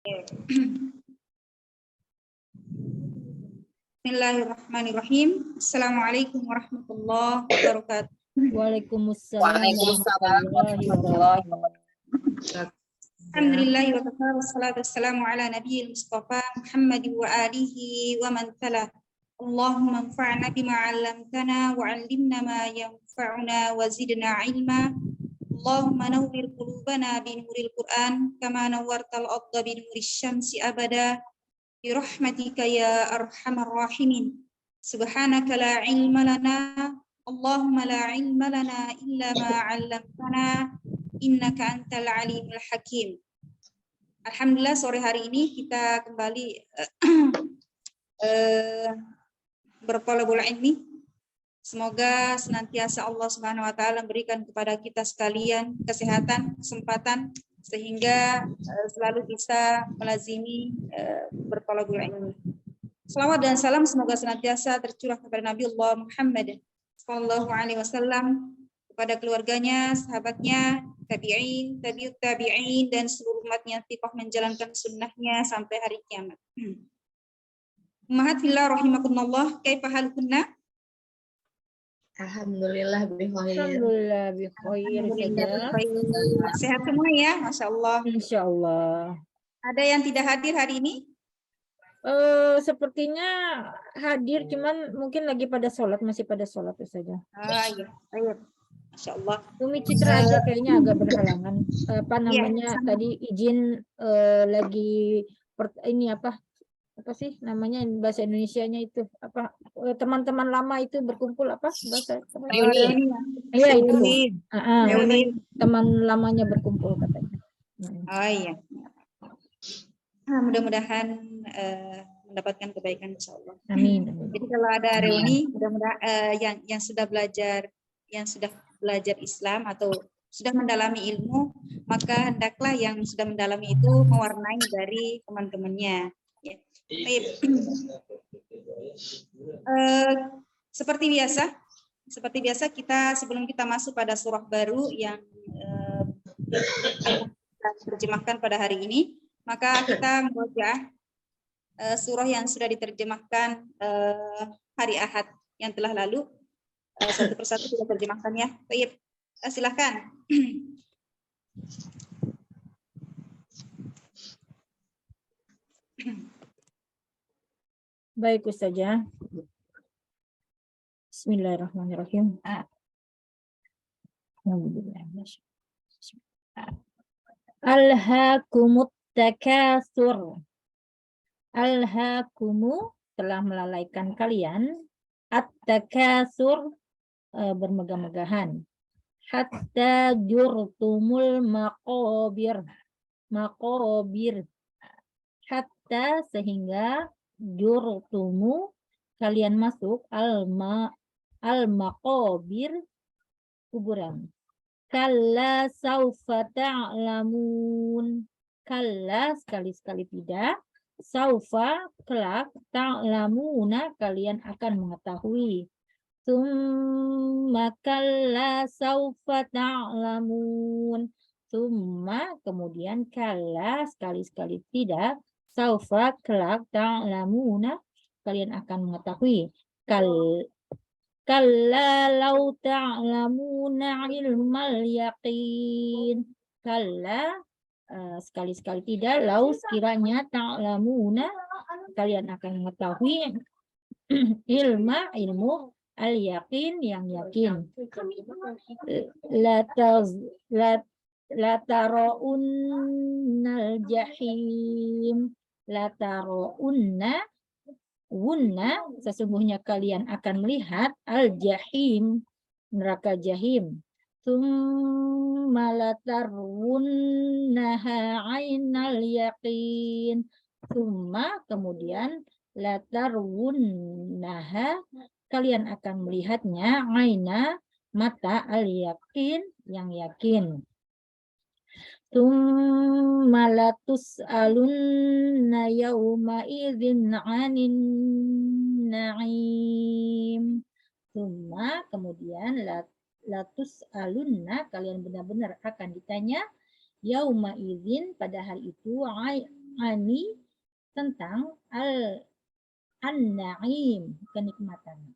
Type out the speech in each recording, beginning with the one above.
Bismillahirrahmanirrahim. Assalamualaikum warahmatullahi wabarakatuh. Waalaikumsalam warahmatullahi wabarakatuh. Alhamdulillah wa kafa wassalatu wassalamu ala nabiyil mustafa Muhammad wa alihi wa man tala. Allahumma anfa'na bima 'allamtana wa 'allimna ma yanfa'una wa zidna 'ilma. Allahumma nawwir qulubana bi nuril Qur'an kama nawwartal ardha bi nuris syamsi abada. Birahmatika ya arhamar rahimin. Subhanaka la ilma lana, Allahumma la ilma lana illa ma 'allamtana, innaka antal alimul hakim. Alhamdulillah sore hari ini kita kembali bertolabul ilmi. Semoga senantiasa Allah Subhanahu wa taala memberikan kepada kita sekalian kesehatan, kesempatan sehingga selalu bisa melazimi bertolabul ilmi. Selawat dan salam semoga senantiasa tercurah kepada Nabi Allah Muhammad sallallahu alaihi wasallam, kepada keluarganya, sahabatnya, tabi'in, tabi'ut tabi'in dan seluruh umatnya tiqah menjalankan sunnahnya sampai hari kiamat. Ummahat fillah rahimakumullah, kaifa halukunna? Alhamdulillah bikhair. Alhamdulillah bikhair saja. Sehat semua ya, Masya Allah. Insya Allah. Ada yang tidak hadir hari ini? Sepertinya hadir, cuman mungkin lagi pada sholat, masih pada sholat saja. Iya, baik. Masya Allah. Umi Citra aja kayaknya agak berhalangan. Apa namanya tadi izin lagi ini apa sih namanya bahasa Indonesianya itu apa, teman-teman lama itu berkumpul apa bahasa Reuni. Iya itu teman lamanya berkumpul katanya. Oh iya. Mudah-mudahan mendapatkan kebaikan insyaallah. Amin. Jadi kalau ada reuni, mudah-mudahan yang sudah belajar Islam atau sudah mendalami ilmu, maka hendaklah yang sudah mendalami itu mewarnai dari teman-temannya. Ya. Seperti biasa kita sebelum kita masuk pada surah baru yang kita terjemahkan pada hari ini, maka kita membaca surah yang sudah diterjemahkan hari Ahad yang telah lalu. Satu persatu kita terjemahkan ya. Baik, silakan. Baik Ustazah. Bismillahirrahmanirrahim. Alhaakumut takatsur. Alhaakumu telah melalaikan kalian, at-takatsur bermegah-megahan, hatta jurtumul maqabir. Hatta sehingga jurtumu kalian masuk al-maqabir kuburan. Kalla saufa ta'lamun. Kalla sekali-sekali tidak. Saufa kelak ta'lamuna kalian akan mengetahui. Tsumma kalla saufa ta'lamun. Tsumma kemudian kalla sekali-sekali tidak. Saufa kelak ta'lamuna kalian akan mengetahui. Kalla lau ta'lamuna ilmal yaqin. Kalla sekali-sekali tidak, lau sekiranya ta'lamuna kalian akan mengetahui ilmu al yaqin yang yakin. La tarawunnal jahim. La tarawunna sesungguhnya kalian akan melihat al-jahim, neraka jahim. Tsumma latarwunnaha 'ainal yaqin. Tsumma kemudian latarwunnaha kalian akan melihatnya, 'aina mata al-yaqin yang yakin. Tsumma latus'alunna yawma idzin 'anin na'im. Tsumma kemudian latus'alunna kalian benar-benar akan ditanya yauma idzin pada hari itu ani tentang an-na'im, kenikmatan.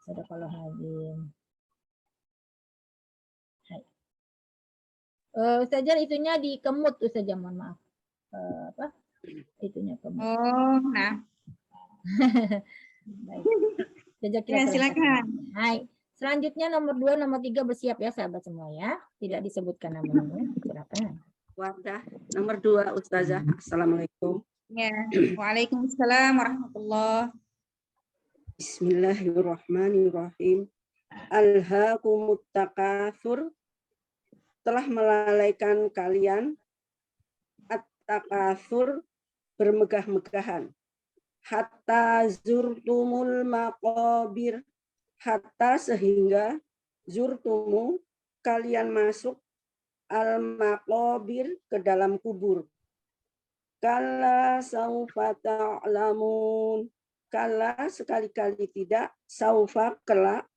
Sadaqallahul. Hai. Ustazah itunya dikemut Ustazah, mohon maaf. Apa? Itunya kemut. Oh, nah. Baik. Ustazah Ya, silakan. Hai. Selanjutnya nomor 2, nomor 3 bersiap ya sahabat semua ya. Tidak disebutkan namanya. Silakan. Wardah. Nomor 2 Ustazah. Assalamualaikum. Ya. Waalaikumsalam warahmatullahi. Bismillahirrahmanirrahim. Alhaakumut takatsur, telah melalaikan kalian at-takatsur, bermegah-megahan, hatta zurtumul maqabir, hatta sehingga zurtumu kalian masuk al-maqabir ke dalam kubur. Kalla saufa ta'lamun, kalla sekali-kali tidak, saufa kelak,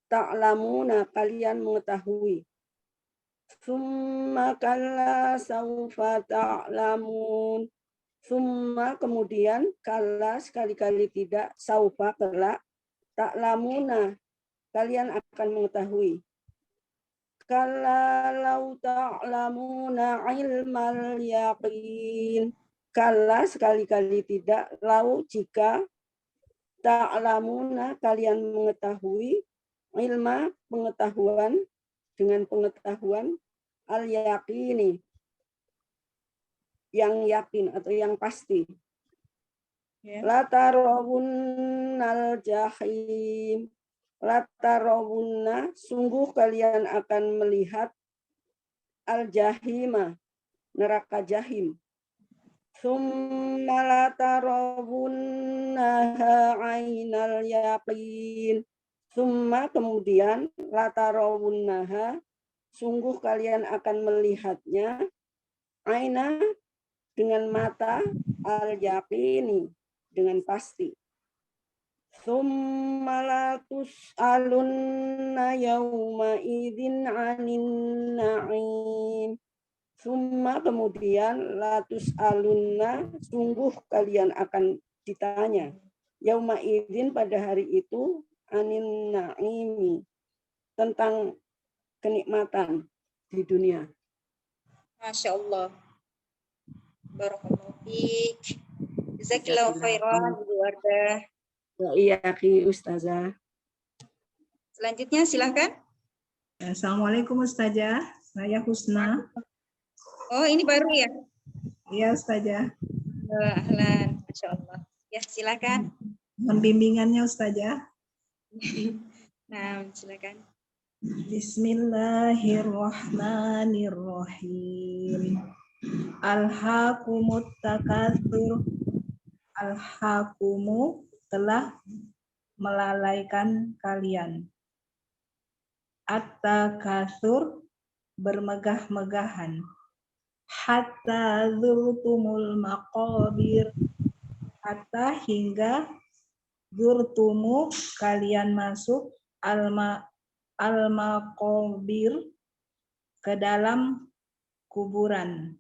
ta'lamuna kalian mengetahui. Summa kalla saufa ta'lamun, summa kemudian, kalla sekali-kali tidak, saufa kelak, ta'lamuna kalian akan mengetahui. Kalla lau ta'lamuna ilmal yaqin, kalla sekali-kali tidak, lau jika, ta'lamuna kalian mengetahui, ilma pengetahuan, dengan pengetahuan, al yaqini yang yakin atau yang pasti. Ya. La tarawunnal jahim, la tarawunna sungguh kalian akan melihat al jahima neraka jahim. Summa la tarawunnaha ainal yaqin, summa kemudian la tarawunnaha sungguh kalian akan melihatnya, aina dengan mata, al yaqini dengan pasti. Summa la tus'alunna yawma idzin 'anin na'im. Summa kemudian la tus'alunna sungguh kalian akan ditanya, yauma idzin pada hari itu, anin na'imi tentang kenikmatan di dunia. Masya Allah. Barakallahu fiik. Jazakillahu khairan, Bu Wardah. Wa iyaki Ustazah. Selanjutnya silakan. Assalamualaikum Ustazah, saya Husna. Oh, ini baru ya? Iya Ustazah. Ahlan, Masya Allah. Ya, silakan. Mohon bimbingannya Ustazah. Nah, silakan. Bismillahirrahmanirrahim. Alhaakumut takatsur. Alhaakumu telah melalaikan kalian. At-takatsur bermegah-megahan. Hatta zurtumul maqabir, hatta hingga zurtumu kalian masuk al-maqabir ke dalam kuburan.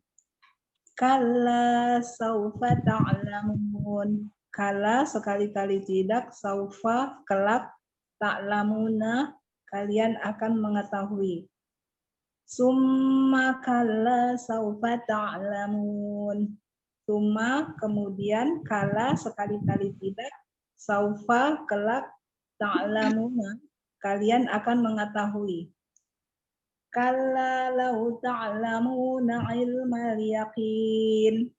Kalla saufa ta'lamun, kalla sekali-kali tidak, saufa kelak, ta'lamuna kalian akan mengetahui. Summa kalla saufa ta'lamun, summa kemudian, kalla sekali-kali tidak, saufa kelak, ta'lamuna kalian akan mengetahui. Kalla lau ta'lamuna ilmal yaqin,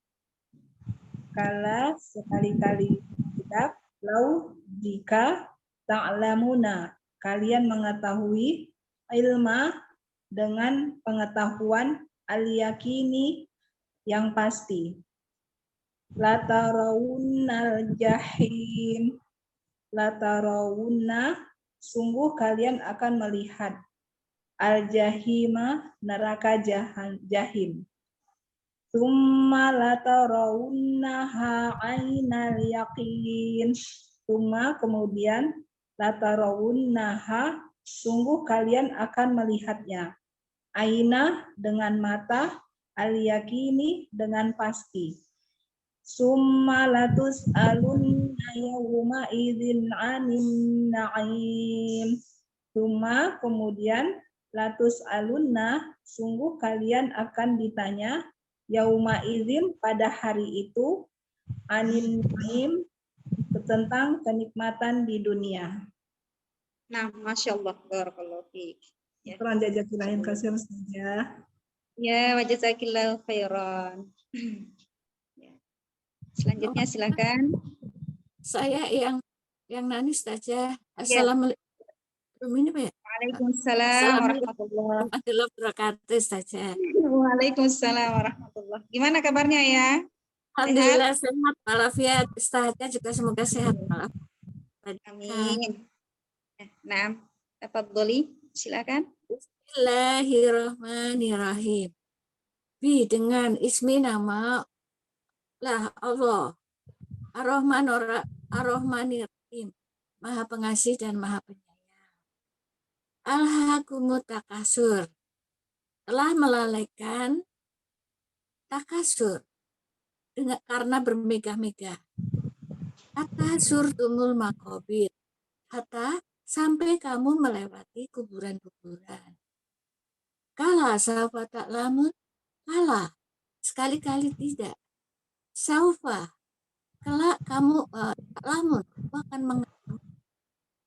kalla sekali-kali tidak, lau jika, ta'lamuna kalian mengetahui, ilma dengan pengetahuan, al-yakini yang pasti. La tarawunnal jahim, la tarawunna sungguh kalian akan melihat, al-jahima neraka jahim. Tsumma la tarawunnaha ainal yaqin, tsumma kemudian, la tarawunnaha sungguh kalian akan melihatnya, aina dengan mata, al-yakini dengan pasti. Summa latus alunna yawma idzin 'anin na'im. Summa kemudian latus alunna sungguh kalian akan ditanya yauma idzin pada hari itu 'anin na'im tentang kenikmatan di dunia. Nah, Masya Allah. Barakallahu fiik. Ya. Syukran jazakallahu khairan saja. Ya, wa jazakillahu khairan. Ya. Selanjutnya silakan. Saya yang nani saja. Ya. Assalamualaikum. Ini Pak ya? Waalaikumsalam warahmatullahi Warahmatullahi wabarakatuh saja. Waalaikumsalam warahmatullahi. Gimana kabarnya ya? Alhamdulillah sehat walafiat. Ustaznya juga semoga sehat walafiat. Amin. Nah, tafadholi, silakan. Bismillahirrahmanirrahim. Bi dengan ismi nama lah Allah. Ar-Rahmanir-Rahim. Maha pengasih dan maha penyayang. Alhaakumut takasur. Telah melalaikan takasur dengan karena bermegah-megah. Takasur tumul makobir. Hatta sampai kamu melewati kuburan-kuburan. Kala saufa ta'lamun. Kala sekali-kali tidak. Saufa kelak kamu ta'lamun. Kamu akan mengetahui.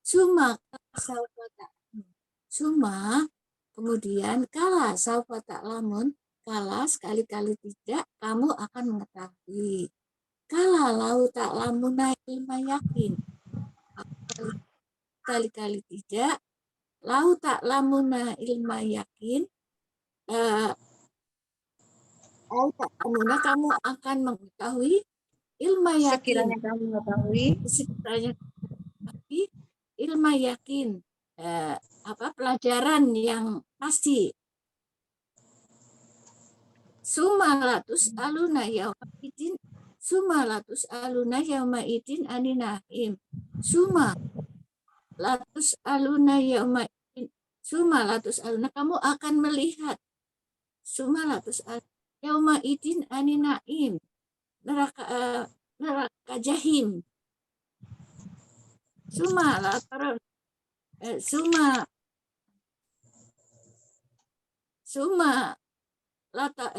Suma saufa ta'lamun. Suma kemudian kala saufa ta'lamun. Kala sekali-kali tidak kamu akan mengetahui. Kala lau ta'lamuna ilma yakin. Kali-kali tidak, lau ta'lamuna ilma yakin, lau ta'lamuna kamu akan mengetahui ilma yakin. Sekiranya kamu mengetahui. Sekiranya tapi ilma yakin, pelajaran yang pasti. Sumalatus aluna yauma idin, sumalatus aluna yauma idin aninahim. Suma latus aluna yauma idin, suma latus aluna kamu akan melihat. Suma latus aluna yauma idin aninahim. Neraka jahim. Suma latar suma lata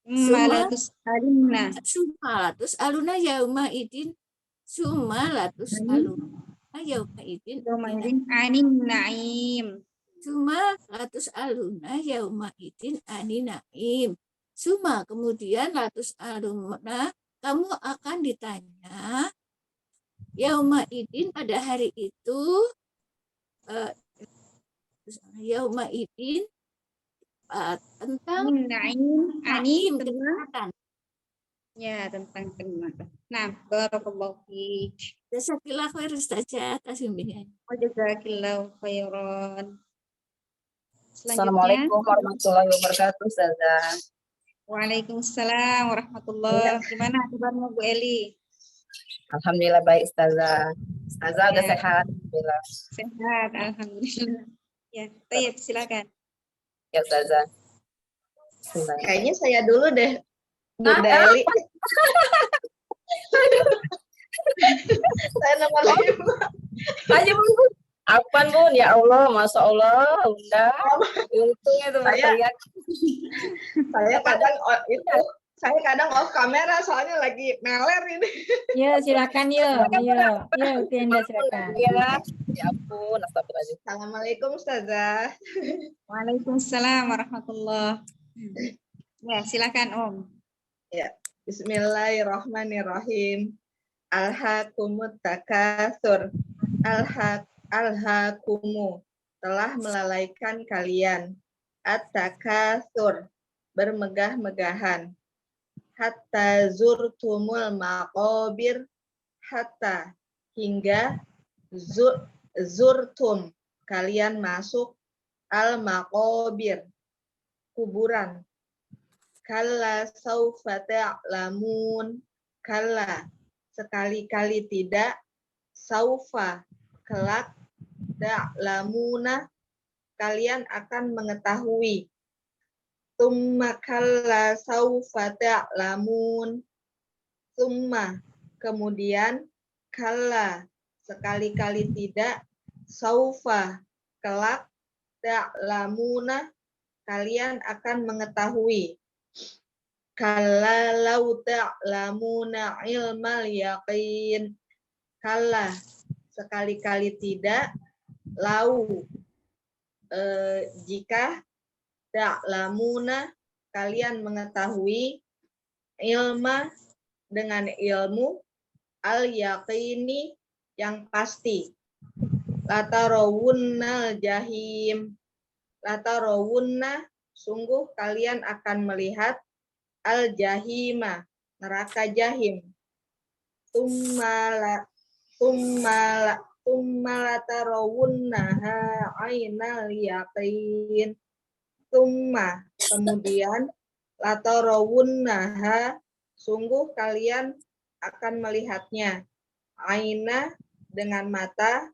Malatus alunna. latus aluna yauma idin suma latus aluna yauma idin Yaumaidin anin na'im. suma latus aluna yauma idin ani naim. Suma kemudian latus aluna kamu akan ditanya yauma idin pada hari itu, yauma idin tentang Na'im naim tentang kenikmatan. ya tentang kenikmatan. Nah, barakallahu fiik. Jazakallahu khair Ustazah atas bimbingan. Wa jazakillahu khairan. Selanjutnya, Assalamualaikum warahmatullahi wabarakatuh, Ustazah. Waalaikumsalam warahmatullahi. Gimana kabarnya Bu Eli? Alhamdulillah baik, Ustazah. Ustazah udah Ya. sehat. Alhamdulillah. Sehat, alhamdulillah. Ya, Tayyib, silakan. Ya, Ustazah. Bismillah. Kayaknya saya dulu deh, Bu Deli. Saya nomor 5. Ayo, Bun. Apaan, Bun? Ya Allah, Masya Allah. Bunda. Untung itu teriak. Saya kadang off kamera soalnya lagi meler ini. Ya, silakan ya. Ya, Tienda silakan. Ya, ya ampun. Astagfirullahaladzim. Assalamualaikum Ustazah. Waalaikumsalam warahmatullahi. Ya, silakan Om. Bismillahirrahmanirrahim. Alhaakumut takatsur. Alhaakumu telah melalaikan kalian. At-takatsur bermegah-megahan. Hatta zurtumul maqabir, hatta hingga zurtum kalian masuk al maqabir kuburan. Kalla saufa ta'lamun, kalla sekali-kali tidak, saufa kelak, ta'lamuna kalian akan mengetahui. Tsumma kalla saufa ta'lamun. Tsumma, kemudian, kalla, sekali-kali tidak, saufa, kelak, ta'lamuna, kalian akan mengetahui. Kalla lau ta'lamuna ilmal yaqin. Kalla, sekali-kali tidak, lau, jika, ta'lamuna, kalian mengetahui, ilma, dengan ilmu, al-yaqini, yang pasti. Latarawunnal jahim. Latarawunna, sungguh kalian akan melihat al-jahima, neraka jahim. Latarawunnaha ainal yaqin. Tumma, kemudian, latarawunnaha, sungguh kalian akan melihatnya. Aina, dengan mata,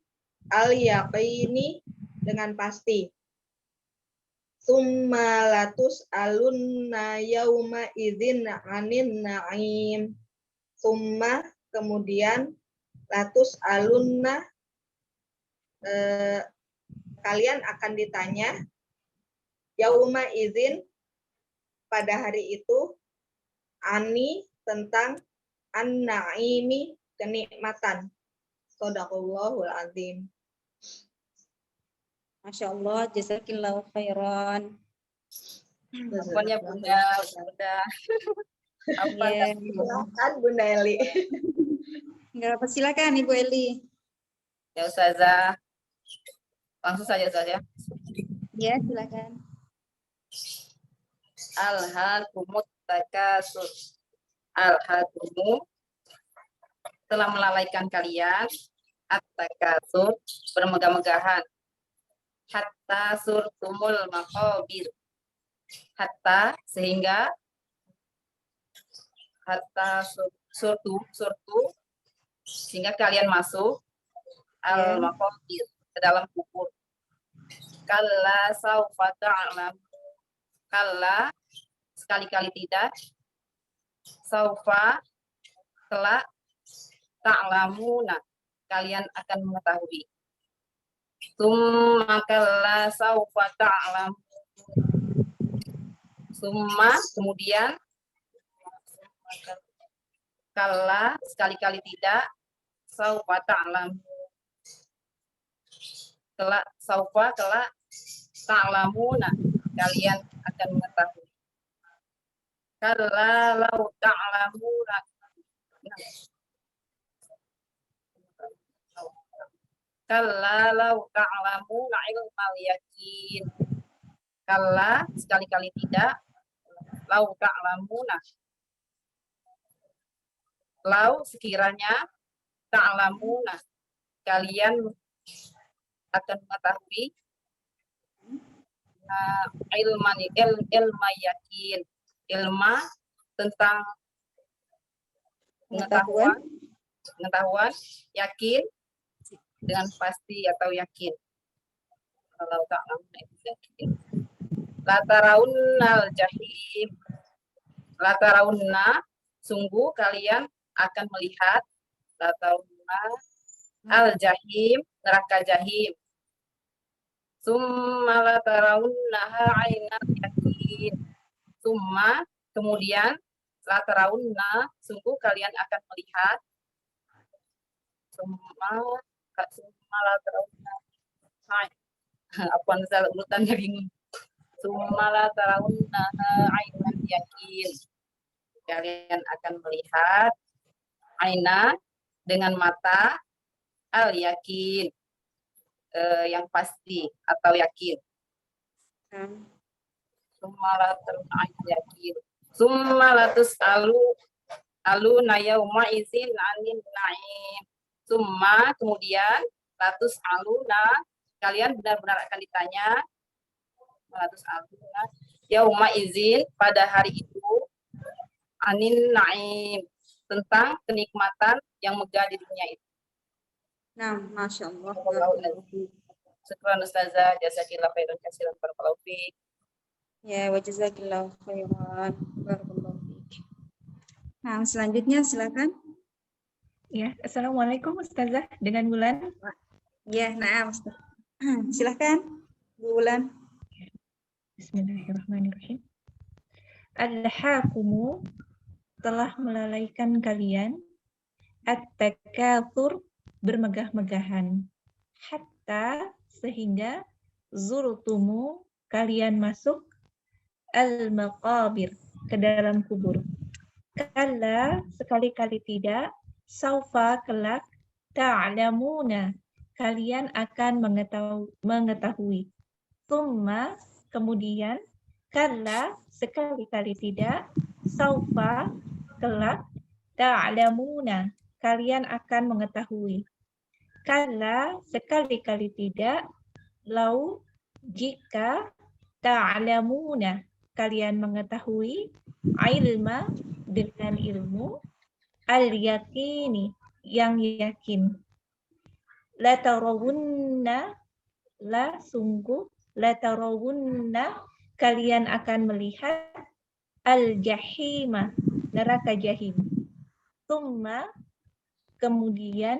al-yaqini, dengan pasti. Summa latus alunna yauma idzin anin na'im. Summa, kemudian, latus alunna, kalian akan ditanya, yauma idzin, pada hari itu, ani, tentang an-na'imi, kenikmatan. Shadaqallahul azim. Masya Allah, jazakillahu khairan. Apanya Bunda, Bunda. Apa Ya, Silakan Bunda Eli. nggak apa, silakan Ibu Eli. ya Ustazah? Langsung saja Ustazah. Ya, silakan. Alhaakumut takasur. Alhaakumu telah melalaikan kalian at-takasur, bermegah-megahan. Hatta surtumul maqabir. Hatta, sehingga, hatta surtu sehingga kalian masuk al maqabir, ke dalam kubur. Kalla saufa ta'lam. Kalla, sekali-kali tidak. Saufa, kelak, ta'lamuna, kalian akan mengetahui. Summa kalla saufa ta'lam. Summa, kemudian, kalla, sekali-kali tidak, saufa ta'lam. Kelak, saufa, kelak, ta'lamuna, kalian akan mengetahui. Kalla lau ta'lamuna. Kalla lau ta'lamuna ilmal yakin. Kalla, sekali-kali tidak, lau ta'lamuna. Lau, sekiranya, ta'lamuna, kalian akan mengetahui ilma yakin, ilma tentang pengetahuan, yakin dengan pasti atau yakin. Kalau ta'lamuna itu yakin. Lataraunal jahim. Lataraunna, sungguh kalian akan melihat, lataraunna al jahim, neraka jahim. Summa latarawunnaha ainal yakin. Summa, kemudian, latarawunna, sungguh kalian akan melihat. Summa latarawunna. Apa salah urutannya bingung. Summa latarawunnaha ainal yakin. Kalian akan melihat aina dengan mata al yakin, yang pasti atau yakin. Summa latus alu nayauma izin anin naim. Summa, kemudian, latus aluna, kalian benar-benar akan ditanya, latus aluna yauma izin, pada hari itu, anin naim, tentang kenikmatan yang megah di dunia itu. Nah, Masya Allah. Syukran Ustazah, jazakillah khairan katsiran, barakallahu fiik. Ya, wa jazakillahu khairan. Barakallahu fiik. Nah, selanjutnya silakan. Ya, Assalamualaikum Ustazah dengan Bulan. Ya, nah, Ustaz. Silakan, Bu Wulan. Bismillahirrahmanirrahim. Al-hakumu telah melalaikan kalian, at-takatsur bermegah-megahan, hatta sehingga zurtumu kalian masuk al-maqabir ke dalam kubur. Kalla sekali-kali tidak, saufa kelak, ta'lamuna kalian akan mengetahui. Summa kemudian, kalla sekali-kali tidak, saufa kelak, ta'lamuna kalian akan mengetahui. Kalla sekali-kali tidak, lau jika ta'lamuna kalian mengetahui, ilma dengan ilmu, al-yakini yang yakin. La tarawunna la sungguh, la tarawunna kalian akan melihat al-jahima neraka jahim. Summa kemudian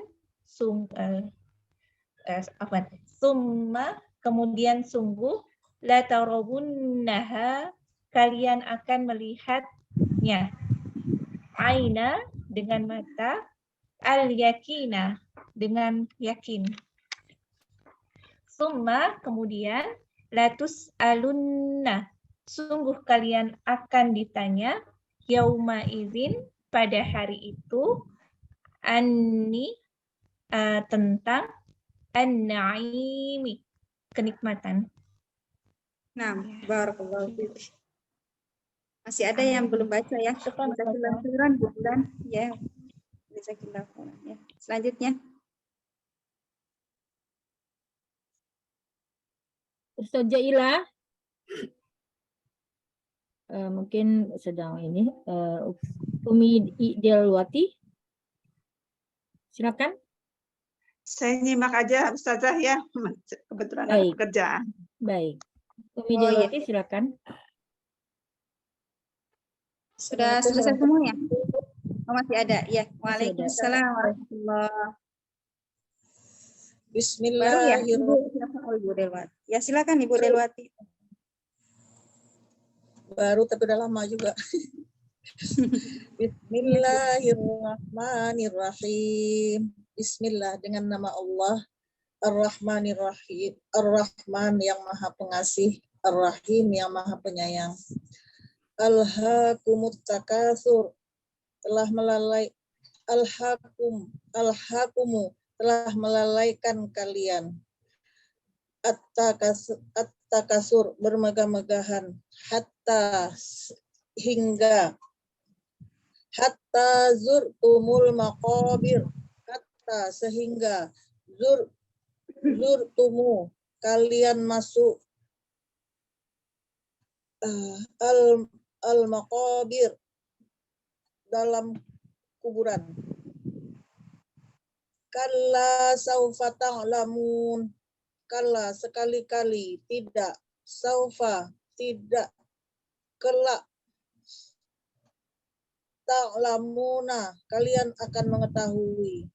summa kemudian sungguh, la tarawunnaha kalian akan melihatnya. Aina dengan mata, al-yakina dengan yakin. Summa kemudian, latus alunna sungguh kalian akan ditanya yauma izin pada hari itu anni tentang an-naimi kenikmatan. Nah, barakallahu fiik. Masih ada yang belum baca ya? Jazakillahu khairan, Bu Wulan. Ya. Jazakillahu khairan ya. Selanjutnya. Ustaz Jaila mungkin sedang ini Umi Delwati, silakan. Saya nyimak aja Ustazah ya. Kebetulan ada Baik. pekerjaan. Baik, Umi Oh, iya. Delwati silakan. Sudah selesai semuanya? Oh, masih ada. Ya. Masih ada. Waalaikumsalam warahmatullahi. Bismillahirrahmanirrahim. Baru ya, silakan Ibu Delwati. Ya, silakan Ibu Delwati. Baru tapi udah lama juga. Bismillahirrahmanirrahim. Bismillah dengan nama Allah Ar-Rahmanirrahim. Ar-Rahman yang Maha Pengasih, Ar-Rahim yang Maha Penyayang. Alhaakumut takatsur telah melalai alhaakumu telah melalaikan kalian. At-takasur bermegah-megahan hatta hingga hatta zurtumul maqabir hatta sehingga zurtumu kalian masuk al-maqabir dalam kuburan. Kalla saufa ta'lamun. Kalla sekali-kali tidak, saufa tidak, kelak, ta'lamuna kalian akan mengetahui.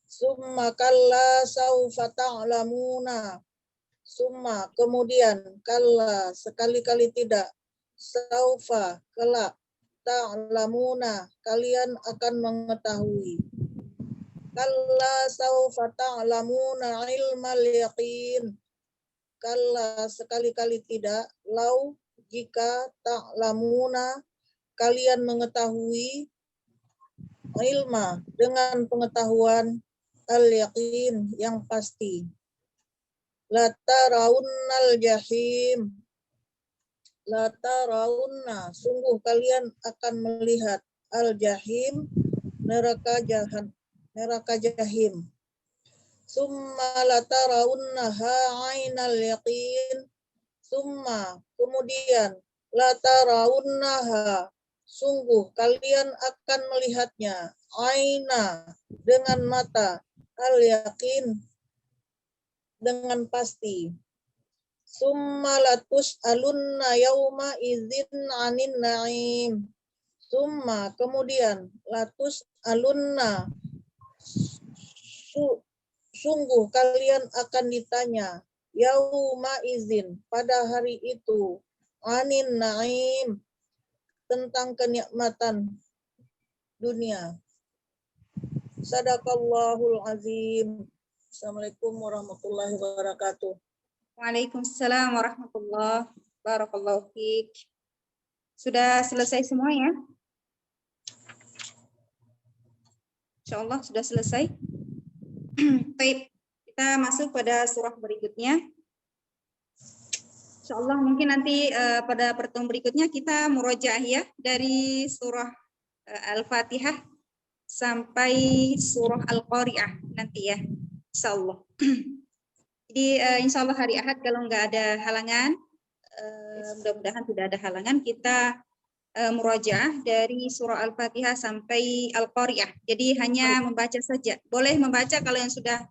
Summa kalla saufa ta'lamuna. Summa kemudian, kalla sekali-kali tidak, saufa kelak, ta'lamuna kalian akan mengetahui. Kalla saufa ta'lamuna ilmal yaqin. Kalla sekali-kali tidak, lau jika ta'lamuna kalian mengetahui ilma dengan pengetahuan al-yaqin yang pasti. La tarawunnal jahim. La tarawunna sungguh kalian akan melihat al-jahim neraka jahim. Summa latarawunnaha ainal yaqin. Summa kemudian latarawunnaha sungguh kalian akan melihatnya aina dengan mata al yaqin dengan pasti. Summa latus'alunna yauma idzin 'anin na'im. Summa kemudian latus'alunna sungguh kalian akan ditanya yauma izin pada hari itu 'anin na'im tentang kenikmatan dunia. Sadaqallahul azim. Assalamualaikum warahmatullahi wabarakatuh. Waalaikumsalam warahmatullahi wabarakatuh. Sudah selesai semua ya? Insya Allah sudah selesai. Baik, kita masuk pada surah berikutnya. Insya Allah mungkin nanti pada pertemuan berikutnya kita murojaah ya dari surah Al-Fatihah sampai surah Al-Qari'ah nanti ya, insya Allah. Jadi insya Allah hari Ahad kalau nggak ada halangan, mudah-mudahan tidak ada halangan, kita murojaah dari surah Al-Fatihah sampai Al-Qari'ah. Jadi hanya membaca saja. Boleh membaca kalau yang sudah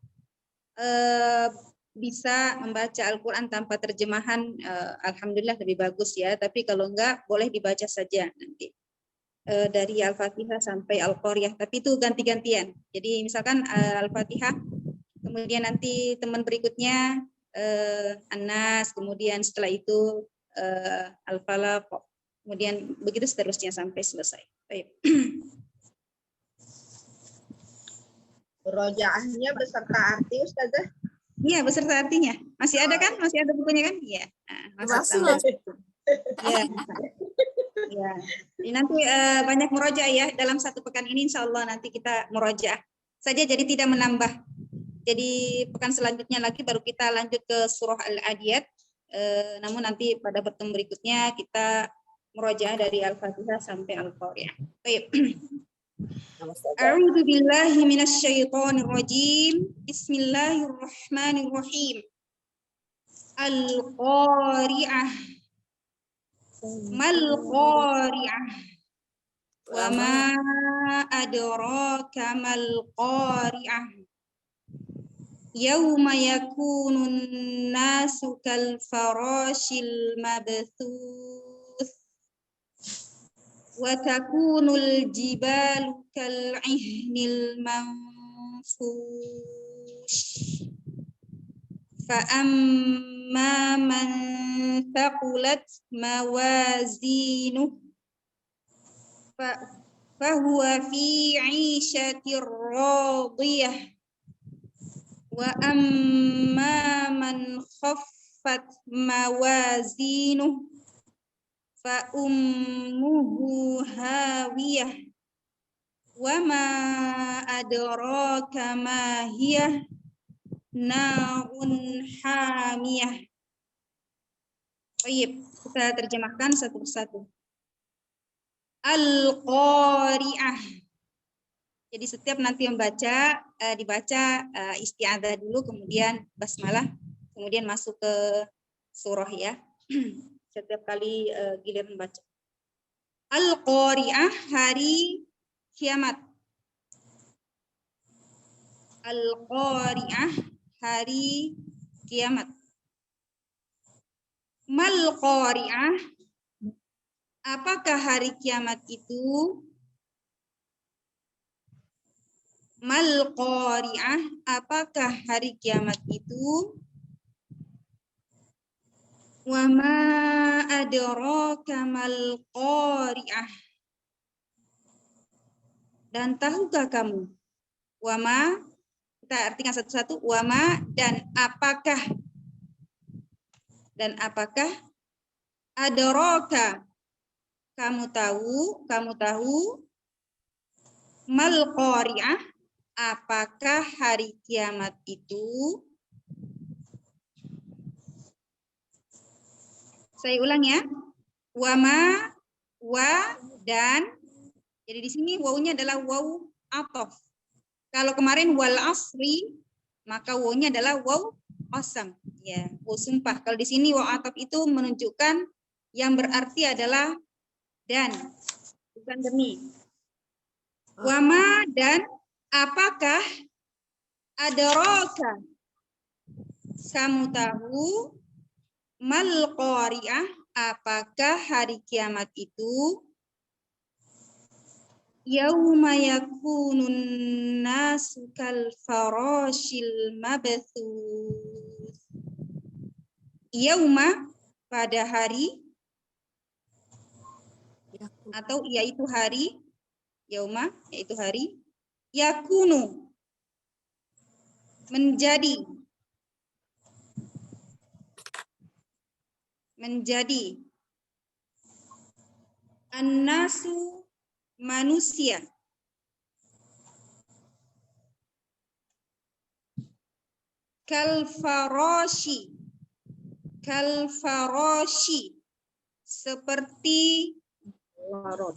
bisa membaca Al-Quran tanpa terjemahan, alhamdulillah lebih bagus ya. Tapi kalau enggak, boleh dibaca saja nanti dari Al-Fatihah sampai Al-Qari'ah. Tapi itu ganti-gantian. Jadi misalkan Al-Fatihah, kemudian nanti teman berikutnya An-Nas, kemudian setelah itu Al-Falaq, kemudian begitu seterusnya sampai selesai. Baik. Murojaahnya beserta arti Ustazah. Iya, beserta artinya. Masih ada kan? Masih ada bukunya kan? Iya. Masih. Ya. Ya. Jadi nanti banyak murojaah ya dalam satu pekan ini, insya Allah nanti kita murojaah saja, jadi tidak menambah. Jadi pekan selanjutnya lagi baru kita lanjut ke surah Al-Adiyat. Namun nanti pada pertemuan berikutnya kita murojaah dari Al-Fatihah sampai Al-Qari'ah. Baik. A'udzu billahi minasyaitonir rajim. Bismillahirrahmanirrahim. Al-Qari'ah. Mal Qari'ah. Wa ma adraka mal Qari'ah. Yauma yakunun nasu kal farashil mabthuth. Wa takunul jibalu kal ihnil manfush. Fa amma man thaqulat mawazinuh fa huwa fi 'ishatir radiyah. Wa amma man khaffat mawazinuh fa ummuhu hawiyah. Wa ma adraka ma hiyah narun hamiyah. Baik, kita terjemahkan satu persatu. Al-Qari'ah. Jadi setiap nanti membaca, dibaca isti'adzah dulu, kemudian basmalah, kemudian masuk ke surah ya. Setiap kali giliran membaca. Al-Qari'ah, hari kiamat. Al-Qari'ah, hari kiamat. Mal Qari'ah, apakah hari kiamat itu? Mal Qari'ah, apakah hari kiamat itu? Wa ma adraka mal Qari'ah. Dan tahukah kamu? Wa ma, kita artikan satu-satu. Wa ma, dan apakah? Dan apakah? Adraka, kamu tahu? Mal Qari'ah, apakah hari kiamat itu? Saya ulang ya. Wa ma, wa, dan. Jadi di sini wawunya adalah waw ataf. Kalau kemarin wal asri, maka wawunya adalah waw qasam. Ya, waw sumpah. Kalau di sini waw ataf itu menunjukkan yang berarti adalah dan, bukan demi. Wa ma, dan apakah adraka, kamu tahu? Mal qari'ah, apakah hari kiamat itu? Yauma yakunun nasu kal farashil mabthus. Yauma, pada hari, atau yaitu hari, yauma yaitu hari, yakunu, menjadi, an-nasu, manusia, kal farashi, seperti laron,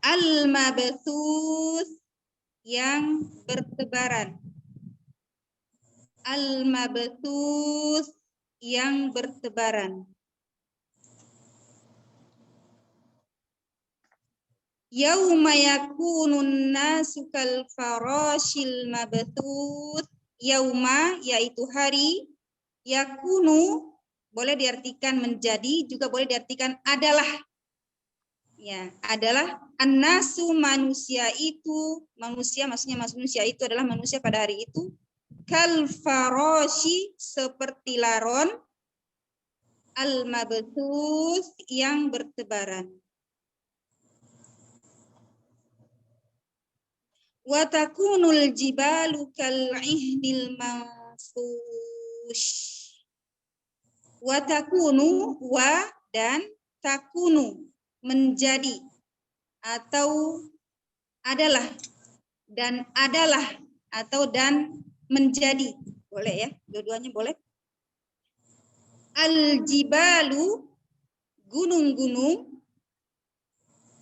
al-mabthus, yang bertebaran, Yauma yakunun nasu kal farashil mabthus. Yauma yaitu hari, yakunu boleh diartikan menjadi, juga boleh diartikan adalah. Ya, adalah an-nasu, manusia itu, maksudnya manusia itu adalah manusia pada hari itu, kal farashi, seperti laron, al-mabthus, yang bertebaran. Wa takunul jibalu kal'ihnil manfush. Wa takunu, wa dan takunu, menjadi atau adalah, dan adalah atau dan menjadi. Boleh ya, dua-duanya boleh. Al-jibalu, gunung-gunung.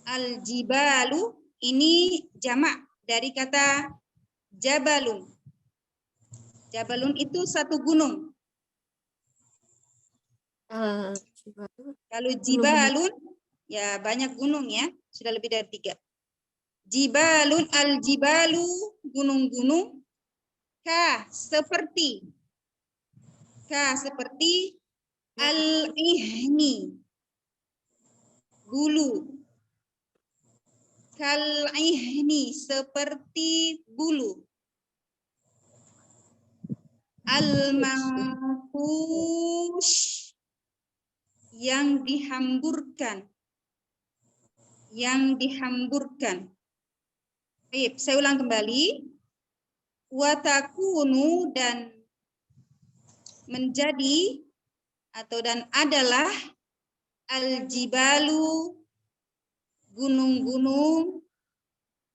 Al-jibalu ini jamak dari kata jabalun. Jabalun itu satu gunung. Kalau jibalun, ya banyak gunung ya, sudah lebih dari 3. Jibalun, al-jibalu, gunung-gunung. Ka, seperti. Al-ihni, bulu. Kal-ihni, seperti bulu. Al-manfush, yang dihamburkan. Baik, saya ulang kembali. Wa takunu, dan menjadi atau dan adalah, al-jibalu, gunung-gunung,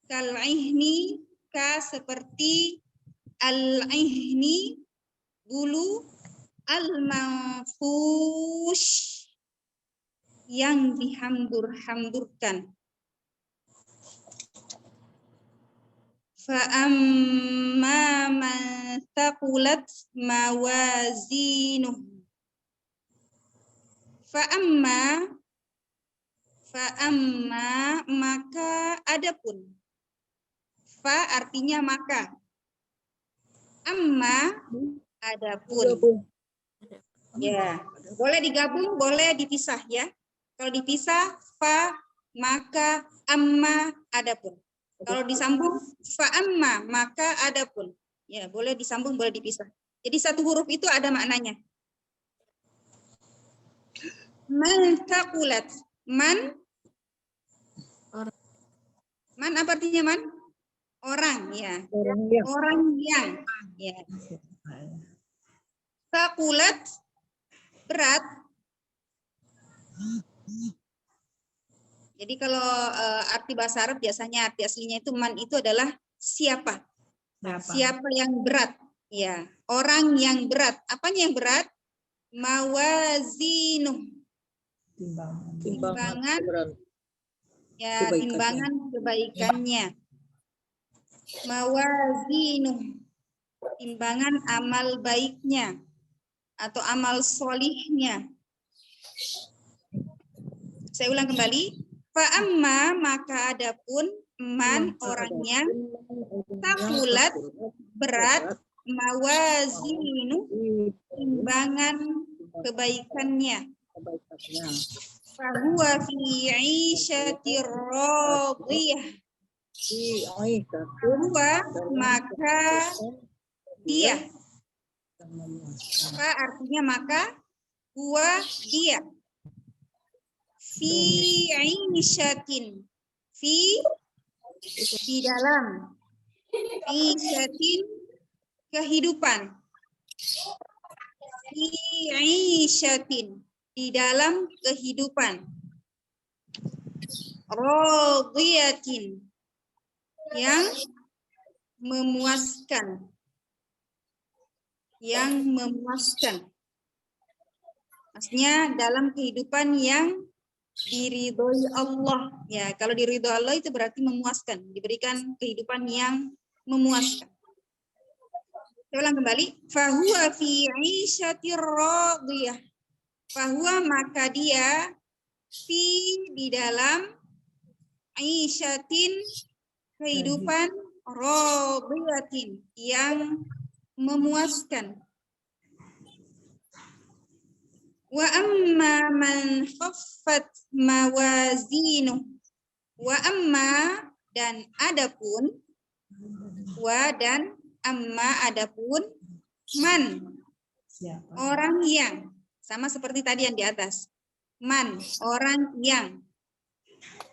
kal-ihni, ka seperti, al-ihni, bulu, al-manfush, yang dihambur-hamburkan. Fa'amma man thaqulat mawazinuh. Fa'amma, maka adapun. Fa artinya maka. Amma, adapun. Ya, boleh digabung, boleh dipisah ya. Kalau dipisah, fa, maka, amma, adapun. Kalau disambung, fa amma, maka adapun. Ya, boleh disambung, boleh dipisah. Jadi satu huruf itu ada maknanya. Man taqulat. Man apa artinya man? Orang, ya. Orang yang. Ya. Taqulat, berat. Jadi kalau arti bahasa Arab biasanya arti aslinya itu man itu adalah siapa? Siapa yang berat? Ya, orang yang berat. Apanya yang berat? Mawazinuh. Timbangan. Ya, timbangan kebaikannya. Mawazinuh. Timbangan amal baiknya atau amal solihnya. Saya ulang kembali. Fa'amma, maka adapun man, orangnya, taqulat, berat, mawazinu, timbangan kebaikannya. Fahuwa fi 'isyatir radiyah. Fahuwa, maka dia. Fa artinya maka, huwa dia. Fi 'isyatin, fi di dalam, 'isyatin kehidupan. Fi 'isyatin di dalam kehidupan. Radiyatin yang memuaskan. Yang memuaskan. Maksudnya dalam kehidupan yang diridhoi Allah. Ya, kalau diridhoi Allah itu berarti memuaskan, diberikan kehidupan yang memuaskan. Saya ulang kembali. Fahuwa fi 'isyatir radiyah. Fahuwa maka dia fi di dalam 'isyatin kehidupan radiyatin yang memuaskan. Wa amma man khaffat mawazinu. Wa amma dan adapun, wa dan amma adapun, man orang yang, sama seperti tadi yang di atas. Man orang yang,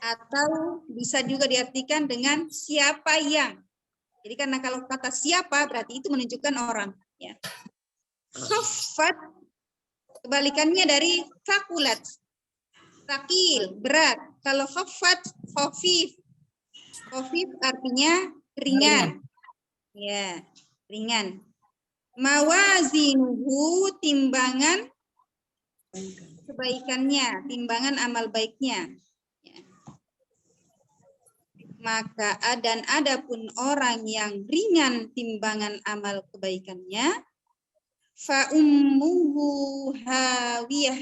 atau bisa juga diartikan dengan siapa yang. Jadi karena kalau kata siapa berarti itu menunjukkan orang, ya. Khaffat kebalikannya dari fakulat. Takil, berat. Kalau khaffat, khafif. Khafif artinya ringan. Ya, ringan. Mawazinuhu timbangan kebaikannya, timbangan amal baiknya. Ya. Maka dan adapun orang yang ringan timbangan amal kebaikannya, fa ummuhu hawiyah.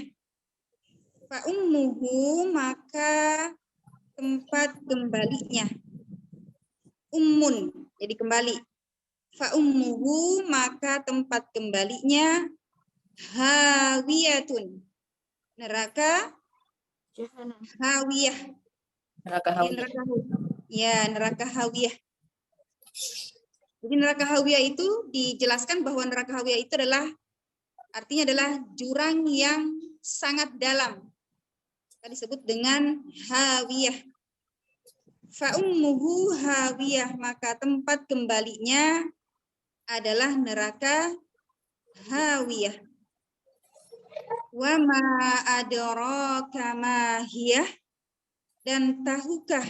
Fa ummuhu maka tempat kembalinya. Ummun, jadi kembali. Fa ummuhu maka tempat kembalinya hawiyatun. Neraka hawiyah. Neraka hawiyah. Ya, neraka hawiyah. Jadi neraka hawiyah itu dijelaskan bahwa neraka hawiyah itu adalah artinya adalah jurang yang sangat dalam. Disebut dengan hawiyah. Fa ummuhu hawiyah maka tempat kembalinya adalah neraka hawiyah. Wa ma adraka ma hiyah, dan tahukah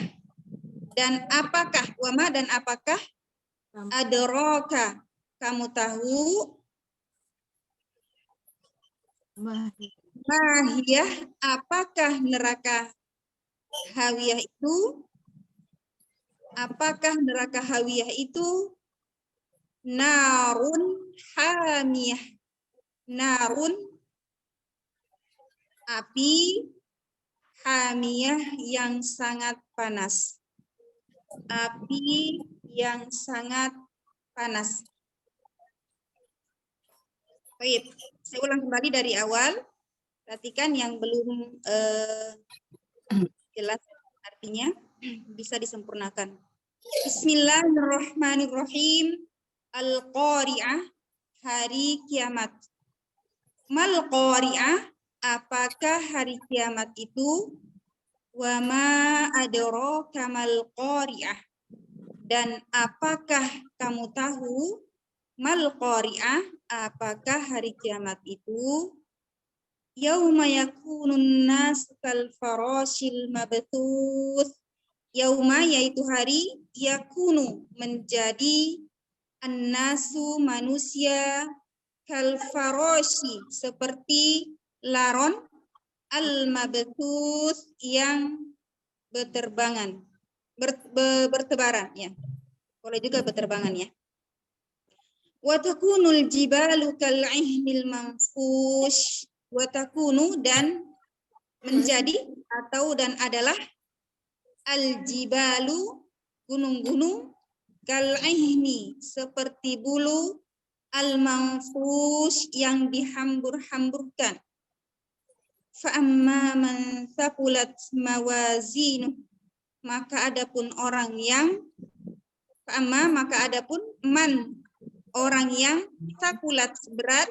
dan apakah, wa ma dan apakah adraka kamu tahu mahiyah apakah neraka hawiyah itu? Apakah neraka hawiyah itu? Narun hamiyah. Narun api, hamiyah yang sangat panas. Api yang sangat panas. Baik, saya ulang kembali dari awal. Perhatikan yang belum jelas artinya, bisa disempurnakan. Bismillahirrahmanirrahim. Al-Qari'ah, hari kiamat. Mal Qari'ah, apakah hari kiamat itu? Wa ma adraka mal Qari'ah, dan apakah kamu tahu? Mal Qari'ah, apakah hari kiamat itu? Yauma yakunun nas kal farashil mabthuth. Yauma yaitu hari, yakunu menjadi, an-nasu manusia, kal farashi seperti laron, al-mabthuth yang berterbangan, bertebaran ya. Boleh juga berterbangan ya. Wa takunul jibalu kal ihnil manfush. Wa takunu dan menjadi atau dan adalah al-jibalu gunung-gunung kal ihni seperti bulu al-manfush yang dihambur-hamburkan. Fa'amma man thaqulat mawazinu, maka adapun orang yang maka adapun man, orang yang thaqulat berat,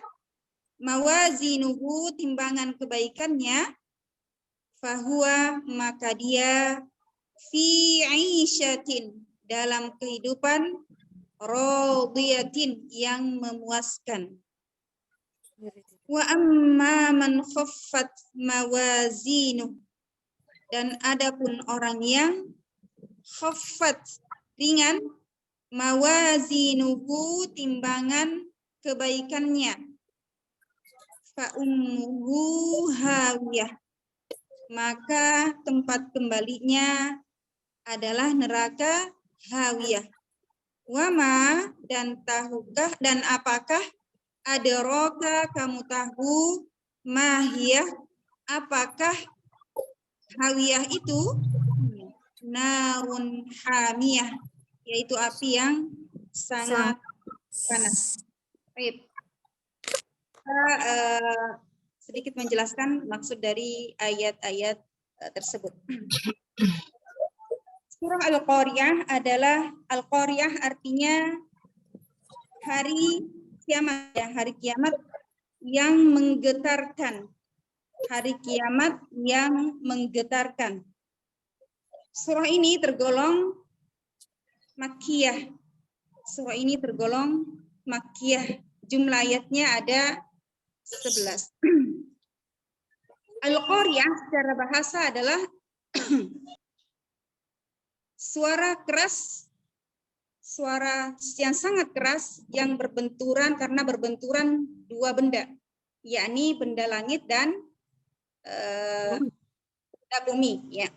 mawazinuhu timbangan kebaikannya, fahuwa maka dia fi 'isyatin dalam kehidupan radiyatin yang memuaskan. Wa amma man khaffat mawazinuh, dan adapun orang yang khaffat ringan, mawazinuhu timbangan kebaikannya, fa ummuhu hawiyah, maka tempat kembalinya adalah neraka hawiyah. Wama, dan tahukah dan apakah adraka kamu tahu, mahiyah apakah hawiyah itu, narun hamiyah, yaitu api yang sangat panas. Baik. Kita sedikit menjelaskan maksud dari ayat-ayat tersebut. Surah Al-Qariyah adalah, Al-Qariyah artinya hari kiamat, ya, hari kiamat yang menggetarkan. Hari kiamat yang menggetarkan. Surah ini tergolong Makkiyah. Surah ini tergolong Makkiyah. Jumlah ayatnya ada 11. Al-Qariyah secara bahasa adalah suara keras, suara yang sangat keras yang berbenturan karena berbenturan dua benda, yakni benda langit dan benda bumi. Ya.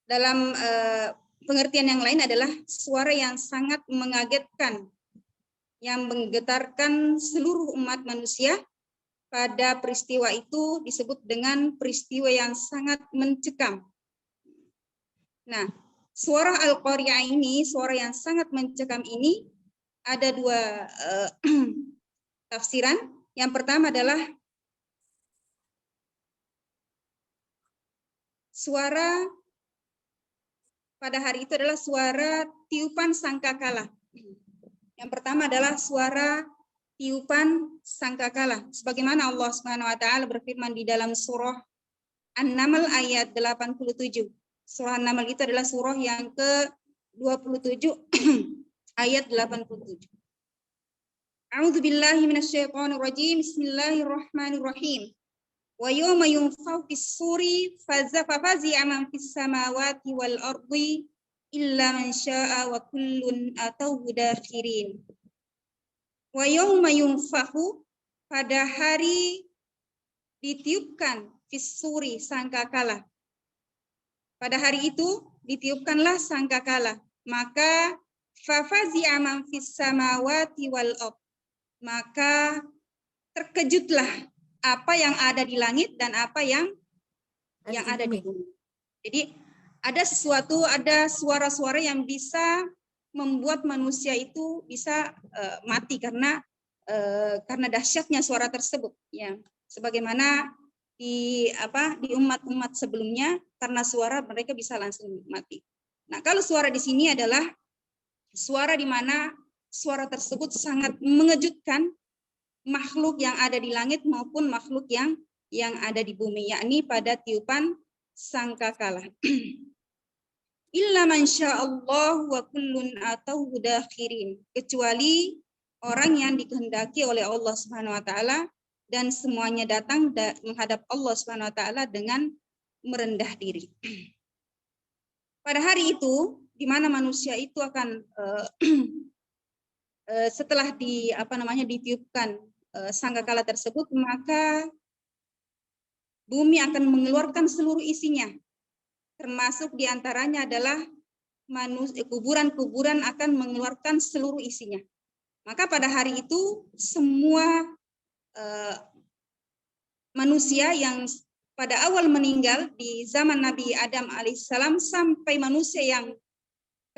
Dalam pengertian yang lain adalah suara yang sangat mengagetkan, yang menggetarkan seluruh umat manusia. Pada peristiwa itu disebut dengan peristiwa yang sangat mencekam. Nah, suara Al-Qariyah ini, suara yang sangat mencekam ini, ada dua tafsiran. Yang pertama adalah suara pada hari itu adalah suara tiupan sangkakala. Yang pertama adalah suara tiupan sangkakala, sebagaimana Allah Subhanahu wa taala berfirman di dalam surah An-Naml ayat 87. Surah An-Naml itu adalah surah yang ke-27 ayat 87. A'udzu billahi minasyaitonir rajim. Bismillahirrahmanirrahim. Wa yawma yunfakhu fis-suri fafazi'a man fis samawati wal ardi illa man syaa'a wa kullun atawhu dakhirin. Wa yawma yunfakhu, pada hari ditiupkan, fis-suri sangkakala. Pada hari itu ditiupkanlah sangkakala, maka fafazi'a man fis samawati wal ard, maka terkejutlah apa yang ada di langit dan apa yang ada di bumi. Jadi ada sesuatu, ada suara-suara yang bisa membuat manusia itu bisa mati karena dahsyatnya suara tersebut, ya. Sebagaimana di umat-umat sebelumnya, karena suara mereka bisa langsung mati. Nah, kalau suara di sini adalah suara di mana suara tersebut sangat mengejutkan makhluk yang ada di langit maupun makhluk yang ada di bumi, yakni pada tiupan sangkakala. Illa man sya'allah wa kullun atauhu dakhirin, kecuali orang yang dikehendaki oleh Allah Subhanahu wa taala dan semuanya datang menghadap Allah Subhanahu wa taala dengan merendah diri. Pada hari itu di mana manusia itu akan setelah ditiupkan sangkakala tersebut, maka bumi akan mengeluarkan seluruh isinya. Termasuk diantaranya adalah kuburan-kuburan akan mengeluarkan seluruh isinya. Maka pada hari itu semua manusia yang pada awal meninggal di zaman Nabi Adam alaihissalam sampai manusia yang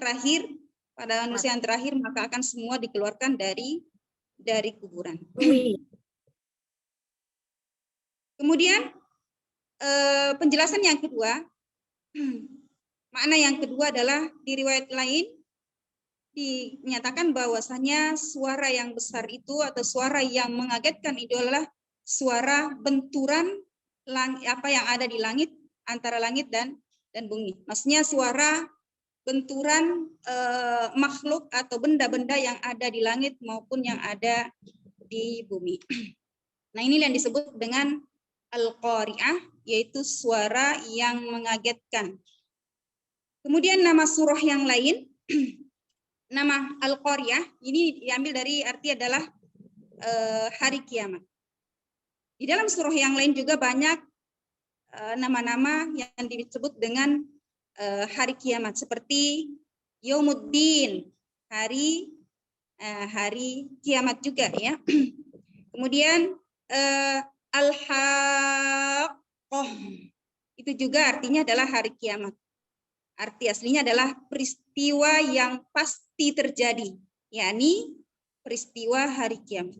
terakhir pada manusia yang terakhir, maka akan semua dikeluarkan dari kuburan. Kemudian penjelasan yang kedua, makna yang kedua adalah di riwayat lain dinyatakan bahwasanya suara yang besar itu atau suara yang mengagetkan itu adalah suara benturan apa yang ada di langit, antara langit dan bumi. Maksudnya suara benturan makhluk atau benda-benda yang ada di langit maupun yang ada di bumi. Nah, ini yang disebut dengan al-qari'ah, yaitu suara yang mengagetkan. Kemudian nama surah yang lain, nama al-qari'ah ini diambil dari arti adalah hari kiamat. Di dalam surah yang lain juga banyak nama-nama yang disebut dengan hari kiamat, seperti Yaumuddin, hari kiamat juga ya. Kemudian Al-Haqqah, itu juga artinya adalah hari kiamat. Arti aslinya adalah peristiwa yang pasti terjadi, yakni peristiwa hari kiamat.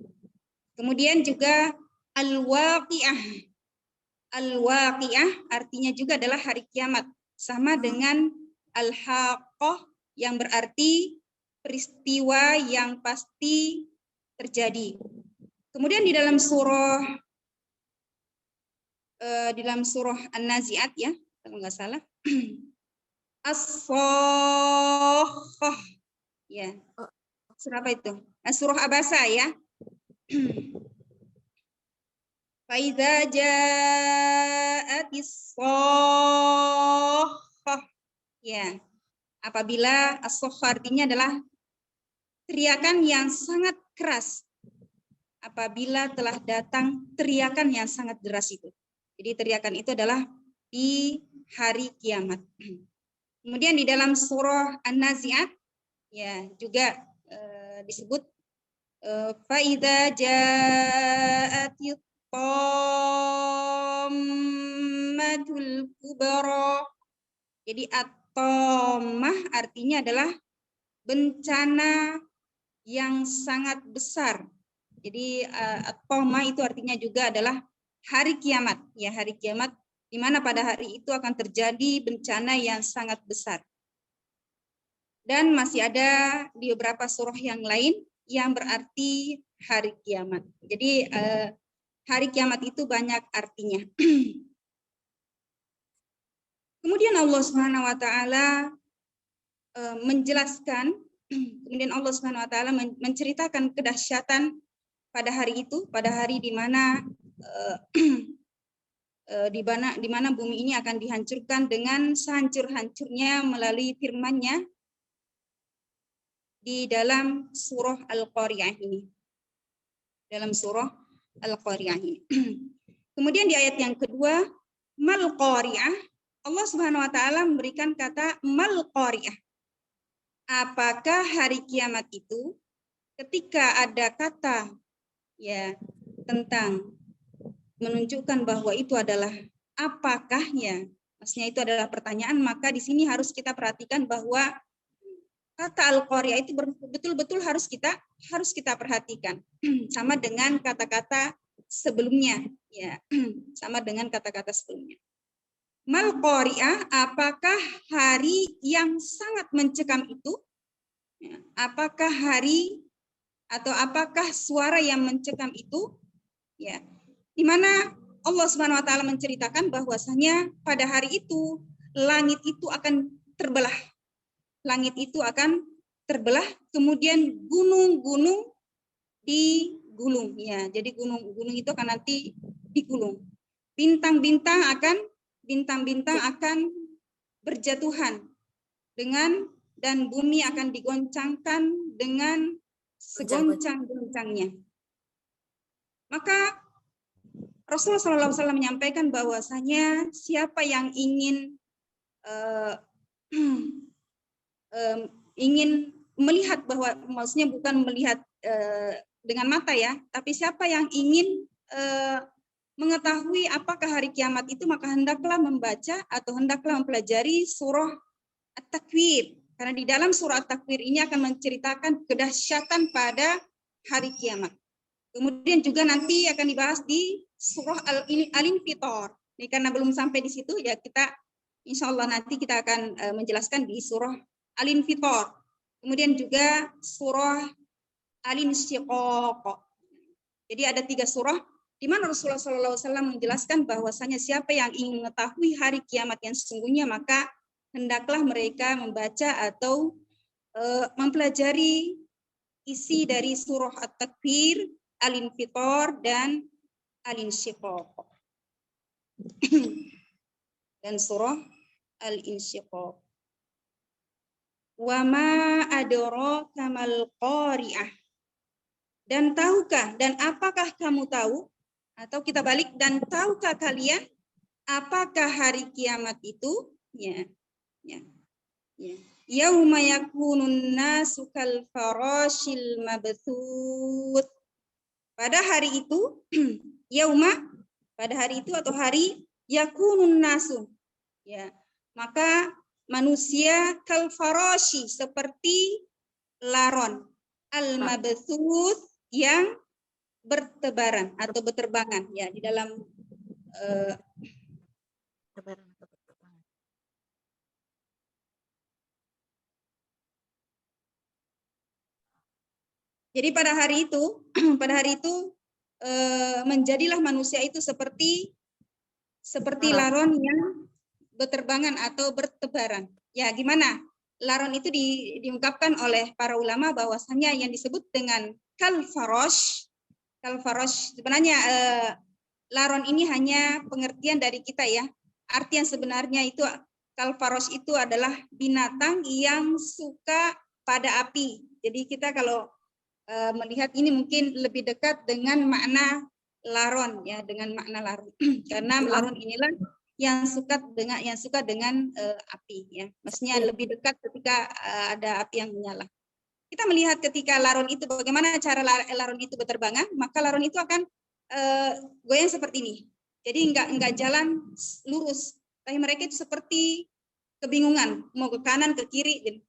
Kemudian juga Al-Waqi'ah. Al-Waqi'ah artinya juga adalah hari kiamat, sama dengan Al-Haqqah yang berarti peristiwa yang pasti terjadi. Kemudian di dalam surah An-Nazi'at ya, kalau nggak salah, As-Sakhah ya. Surah apa itu? Surah Abasa ya. Faidza ja'atis sakhah ya. Apabila as-sakhah artinya adalah teriakan yang sangat keras. Apabila telah datang teriakan yang sangat deras itu. Jadi teriakan itu adalah di hari kiamat. Kemudian di dalam surah An-Nazi'at ya juga disebut faidza ja'atit tammatul kubra. Jadi at-tammah artinya adalah bencana yang sangat besar. Jadi at-tammah itu artinya juga adalah hari kiamat, ya hari kiamat di mana pada hari itu akan terjadi bencana yang sangat besar. Dan masih ada di beberapa surah yang lain yang berarti hari kiamat. Jadi hari kiamat itu banyak artinya. Kemudian Allah Subhanahu wa taala menjelaskan, kemudian Allah Subhanahu wa taala menceritakan kedahsyatan pada hari itu, pada hari di mana di mana bumi ini akan dihancurkan dengan sehancur-hancurnya melalui firman-Nya di dalam surah Al-Qari'ah ini. Dalam surah Al-Qari'ah ini. Kemudian di ayat yang kedua, mal qari'ah, Allah Subhanahu wa taala memberikan kata mal qari'ah. Apakah hari kiamat itu ketika ada kata ya tentang menunjukkan bahwa itu adalah apakahnya, maksudnya itu adalah pertanyaan, maka di sini harus kita perhatikan bahwa kata al-qari'ah itu betul-betul harus kita perhatikan sama dengan kata-kata sebelumnya ya, sama dengan kata-kata sebelumnya. Mal qari'ah, apakah hari yang sangat mencekam itu? Ya, apakah hari atau apakah suara yang mencekam itu? Ya, di mana Allah Subhanahu wa taala menceritakan bahwasanya pada hari itu langit itu akan terbelah. Langit itu akan terbelah, kemudian gunung-gunung digulung ya. Jadi gunung-gunung itu akan nanti digulung. Bintang-bintang akan berjatuhan dan bumi akan digoncangkan dengan segoncang-goncangnya. Maka Rasulullah SAW menyampaikan bahwasanya siapa yang ingin melihat, bahwa maksudnya bukan melihat dengan mata ya, tapi siapa yang ingin mengetahui apakah hari kiamat itu, maka hendaklah membaca atau hendaklah mempelajari surah At-Takwir Karena di dalam surah At-Takwir ini akan menceritakan kedahsyatan pada hari kiamat. Kemudian juga nanti akan dibahas di surah Al-Infitor. Ini karena belum sampai di situ ya, kita insya Allah nanti kita akan menjelaskan di surah Al-Infitor. Kemudian juga surah Al-Insyiqaq. Jadi ada 3 surah di mana Rasulullah SAW menjelaskan bahwasanya siapa yang ingin mengetahui hari kiamat yang sesungguhnya, maka hendaklah mereka membaca atau mempelajari isi dari surah At-Takwir, Al-Infitor, dan Al-Insyiqaq. Dan surah Al-Insyiqaq. Wa ma adraka mal qari'ah. Dan tahukah, dan apakah kamu tahu, atau kita balik, dan tahukah kalian apakah hari kiamat itu? Ya. Yauma yakunun nasu kal farashil mabthut. Pada hari itu, yauma, pada hari itu atau hari yakunun nasu. Ya, maka manusia kal farashi, seperti laron, al mabthut, yang bertebaran atau berterbangan ya di dalam jadi pada hari itu menjadilah manusia itu seperti laron yang berterbangan atau bertebaran. Ya, gimana? Laron itu diungkapkan oleh para ulama bahwasanya yang disebut dengan kalfarosh sebenarnya laron ini hanya pengertian dari kita ya. Arti yang sebenarnya itu kalfarosh itu adalah binatang yang suka pada api. Jadi kita kalau melihat ini mungkin lebih dekat dengan makna laron ya, dengan makna laron. Karena laron inilah yang suka dengan api ya. Maksudnya lebih dekat ketika ada api yang menyala. Kita melihat ketika laron itu bagaimana cara laron itu berterbangan, maka laron itu akan goyang seperti ini. Jadi enggak jalan lurus, tapi mereka itu seperti kebingungan mau ke kanan ke kiri,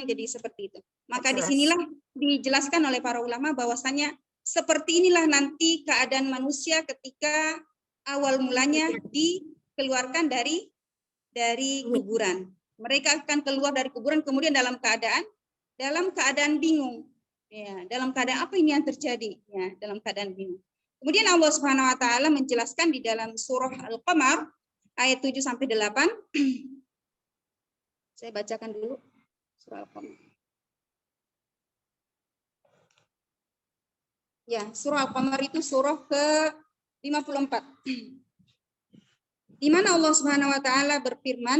jadi seperti itu. Maka disinilah dijelaskan oleh para ulama bahwasanya seperti inilah nanti keadaan manusia ketika awal mulanya dikeluarkan dari kuburan. Mereka akan keluar dari kuburan kemudian dalam keadaan bingung. Ya, dalam keadaan apa ini yang terjadi? Ya, dalam keadaan bingung. Kemudian Allah Subhanahu wa taala menjelaskan di dalam surah Al-Qamar ayat 7 sampai 8. Saya bacakan dulu surah Al-Qamar. Ya, surah Al-Qamar itu surah ke-54. Di mana Allah Subhanahu wa taala berfirman,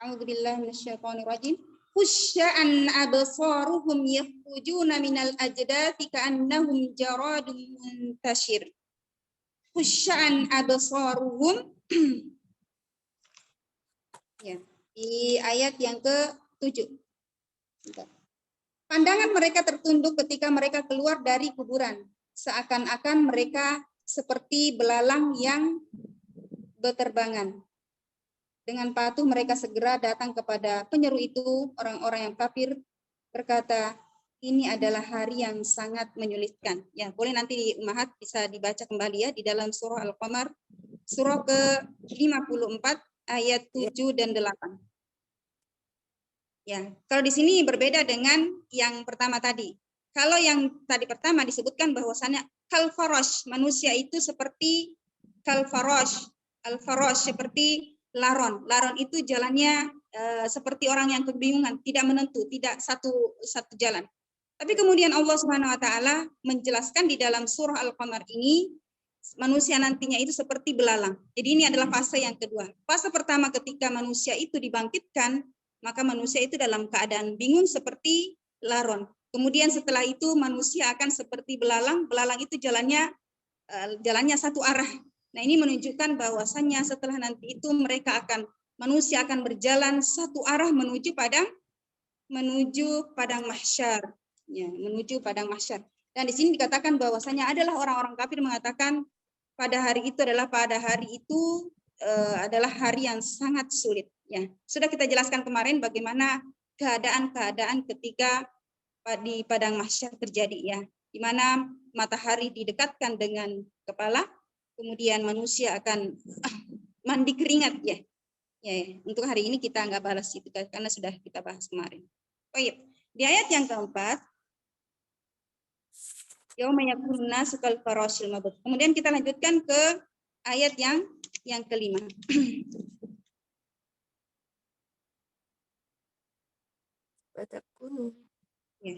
A'udzubillahi minasyaitonirrajim. Khusya'an absaruhum yakhujuna minal ajdati ka'annahum jaradun muntashir. Khusya'an absaruhum. Ya, di ayat yang ke-7. Pandangan mereka tertunduk ketika mereka keluar dari kuburan, seakan-akan mereka seperti belalang yang berterbangan. Dengan patuh mereka segera datang kepada penyeru itu. Orang-orang yang kafir berkata, ini adalah hari yang sangat menyulitkan. Ya, boleh nanti di Ummahat bisa dibaca kembali ya di dalam surah Al-Qamar, surah ke-54 ayat 7 dan 8. Ya, kalau di sini berbeda dengan yang pertama tadi. Kalau yang tadi pertama disebutkan bahwasannya kalfarosh, manusia itu seperti kalfarosh, alfarosh seperti laron. Laron itu jalannya seperti orang yang kebingungan, tidak menentu, tidak satu jalan. Tapi kemudian Allah Subhanahu wa taala menjelaskan di dalam surah Al-Qamar ini manusia nantinya itu seperti belalang. Jadi ini adalah fase yang kedua. Fase pertama ketika manusia itu dibangkitkan, maka manusia itu dalam keadaan bingung seperti laron. Kemudian setelah itu manusia akan seperti belalang. Belalang itu jalannya satu arah. Nah, ini menunjukkan bahwasannya setelah nanti itu manusia akan berjalan satu arah menuju padang mahsyar. Ya, menuju padang mahsyar. Dan di sini dikatakan bahwasannya adalah orang-orang kafir mengatakan pada hari itu adalah hari yang sangat sulit. Ya, sudah kita jelaskan kemarin bagaimana keadaan-keadaan ketika di padang mahsyar terjadi ya, di mana matahari didekatkan dengan kepala, kemudian manusia akan mandi keringat ya. Ya, untuk hari ini kita nggak balas itu karena sudah kita bahas kemarin. Baik, di ayat yang keempat, yauma yakunun nasu kal farashil mabthus. Kemudian kita lanjutkan ke ayat yang kelima. Ya.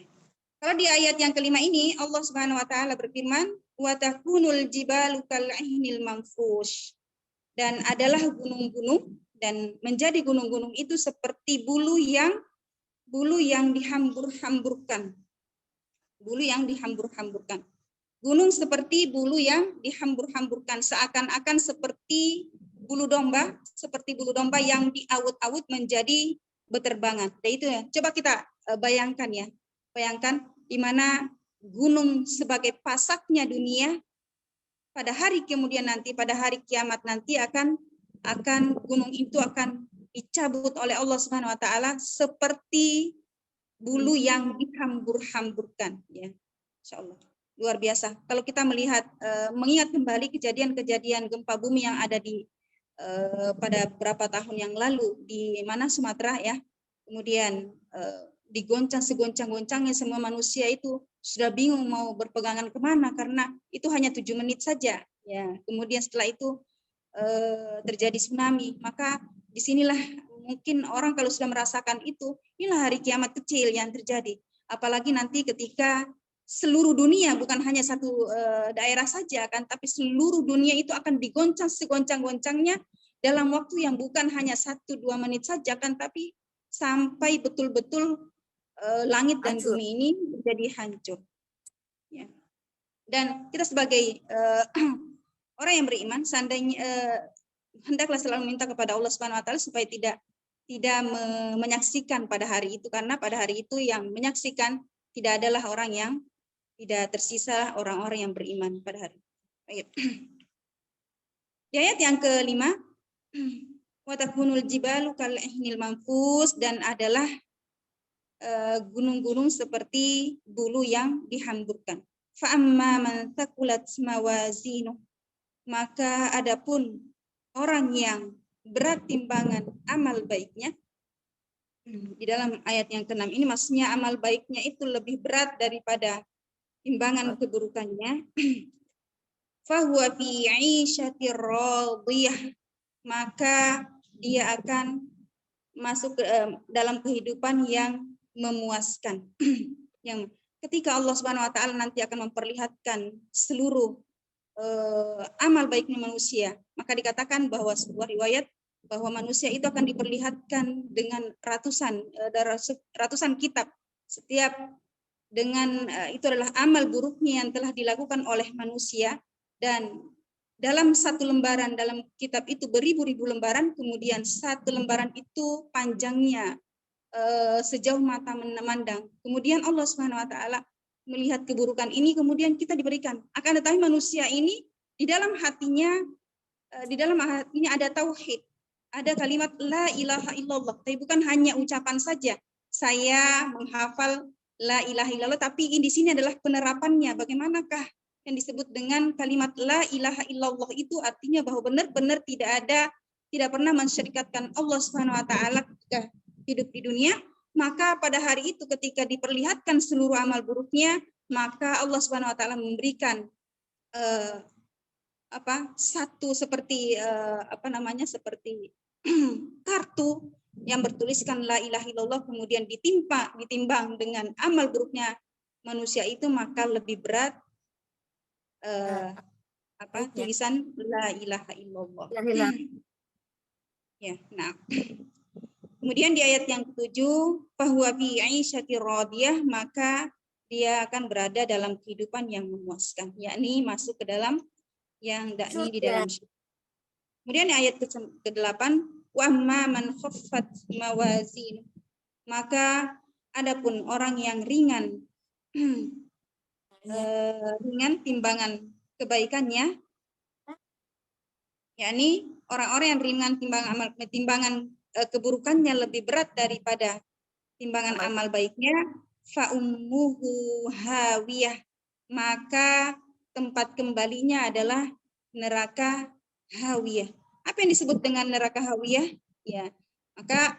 Kalau di ayat yang kelima ini Allah Subhanahu wa taala berfirman, wa takunul jibalu kal ihnil manfush. Dan adalah gunung-gunung dan menjadi gunung-gunung itu seperti bulu yang dihambur-hamburkan. Bulu yang dihambur-hamburkan. Gunung seperti bulu yang dihambur-hamburkan, seakan-akan seperti bulu domba yang diawut-awut menjadi beterbangan. Dan itu ya. Coba kita bayangkan ya. Bayangkan di mana gunung sebagai pasaknya dunia pada hari kemudian nanti, pada hari kiamat nanti akan gunung itu akan dicabut oleh Allah Subhanahu wa taala seperti bulu yang dihambur-hamburkan ya. Insyaallah. Luar biasa. Kalau kita melihat mengingat kembali kejadian-kejadian gempa bumi yang ada di pada beberapa tahun yang lalu di mana Sumatera ya. Kemudian digoncang segoncang-goncangnya, semua manusia itu sudah bingung mau berpegangan kemana karena itu hanya 7 menit saja ya. Kemudian setelah itu terjadi tsunami, maka disinilah mungkin orang kalau sudah merasakan itu, inilah hari kiamat kecil yang terjadi. Apalagi nanti ketika seluruh dunia, bukan hanya satu daerah saja kan, tapi seluruh dunia itu akan digoncang segoncang-goncangnya dalam waktu yang bukan hanya 1-2 menit saja kan, tapi sampai betul-betul langit dan Hancur. bumi ini menjadi hancur. Ya. Dan kita sebagai orang yang beriman, seandainya hendaklah selalu minta kepada Allah Subhanahu wa taala supaya tidak menyaksikan pada hari itu, karena pada hari itu yang menyaksikan tidak adalah orang yang tidak tersisa orang-orang yang beriman pada hari. Baik. Di ayat yang kelima, wa takunul jibalu kal ihnil manfus, dan adalah gunung-gunung seperti bulu yang dihamburkan. Fa amma man taqulat mawazinu, maka adapun orang yang berat timbangan amal baiknya, di dalam ayat yang ke-6 ini maksudnya amal baiknya itu lebih berat daripada timbangan keburukannya, fahuwa fi 'ishatir radiyah, maka dia akan masuk ke dalam kehidupan yang memuaskan. Yang ketika Allah Subhanahu wa taala nanti akan memperlihatkan seluruh amal baiknya manusia, maka dikatakan bahwa sebuah riwayat bahwa manusia itu akan diperlihatkan dengan ratusan kitab, setiap dengan itu adalah amal buruknya yang telah dilakukan oleh manusia, dan dalam satu lembaran dalam kitab itu beribu-ribu lembaran, kemudian satu lembaran itu panjangnya sejauh mata memandang. Kemudian Allah Subhanahu wa taala melihat keburukan ini, kemudian kita diberikan, akan tetapi manusia ini di dalam hatinya ada tauhid, ada kalimat la ilaha illallah, tapi bukan hanya ucapan saja. Saya menghafal la ilaha illallah, tapi di sini adalah penerapannya. Bagaimanakah yang disebut dengan kalimat la ilaha illallah itu? Artinya bahwa benar-benar tidak pernah mensyirikatkan Allah Subhanahu wa taala ketika hidup di dunia. Maka pada hari itu ketika diperlihatkan seluruh amal buruknya, maka Allah Subhanahu wa taala memberikan satu seperti seperti kartu yang bertuliskan la ilaha illallah, kemudian ditimbang dengan amal buruknya manusia itu, maka lebih berat tulisan la ilaha illallah. Ya, nah. Kemudian di ayat yang ke-7, fahuwa fi 'ishatir radiyah, maka dia akan berada dalam kehidupan yang memuaskan, yakni masuk ke dalam yang dakni di dalam syurga. Kemudian ayat ke-8, wa amma man khaffat mawazin, maka adapun orang yang ringan timbangan kebaikannya, yakni orang-orang yang ringan timbangan keburukannya lebih berat daripada timbangan amal baiknya, fa ummuhu hawiyah, maka tempat kembalinya adalah neraka hawiyah. Apa yang disebut dengan neraka hawiyah? Ya, maka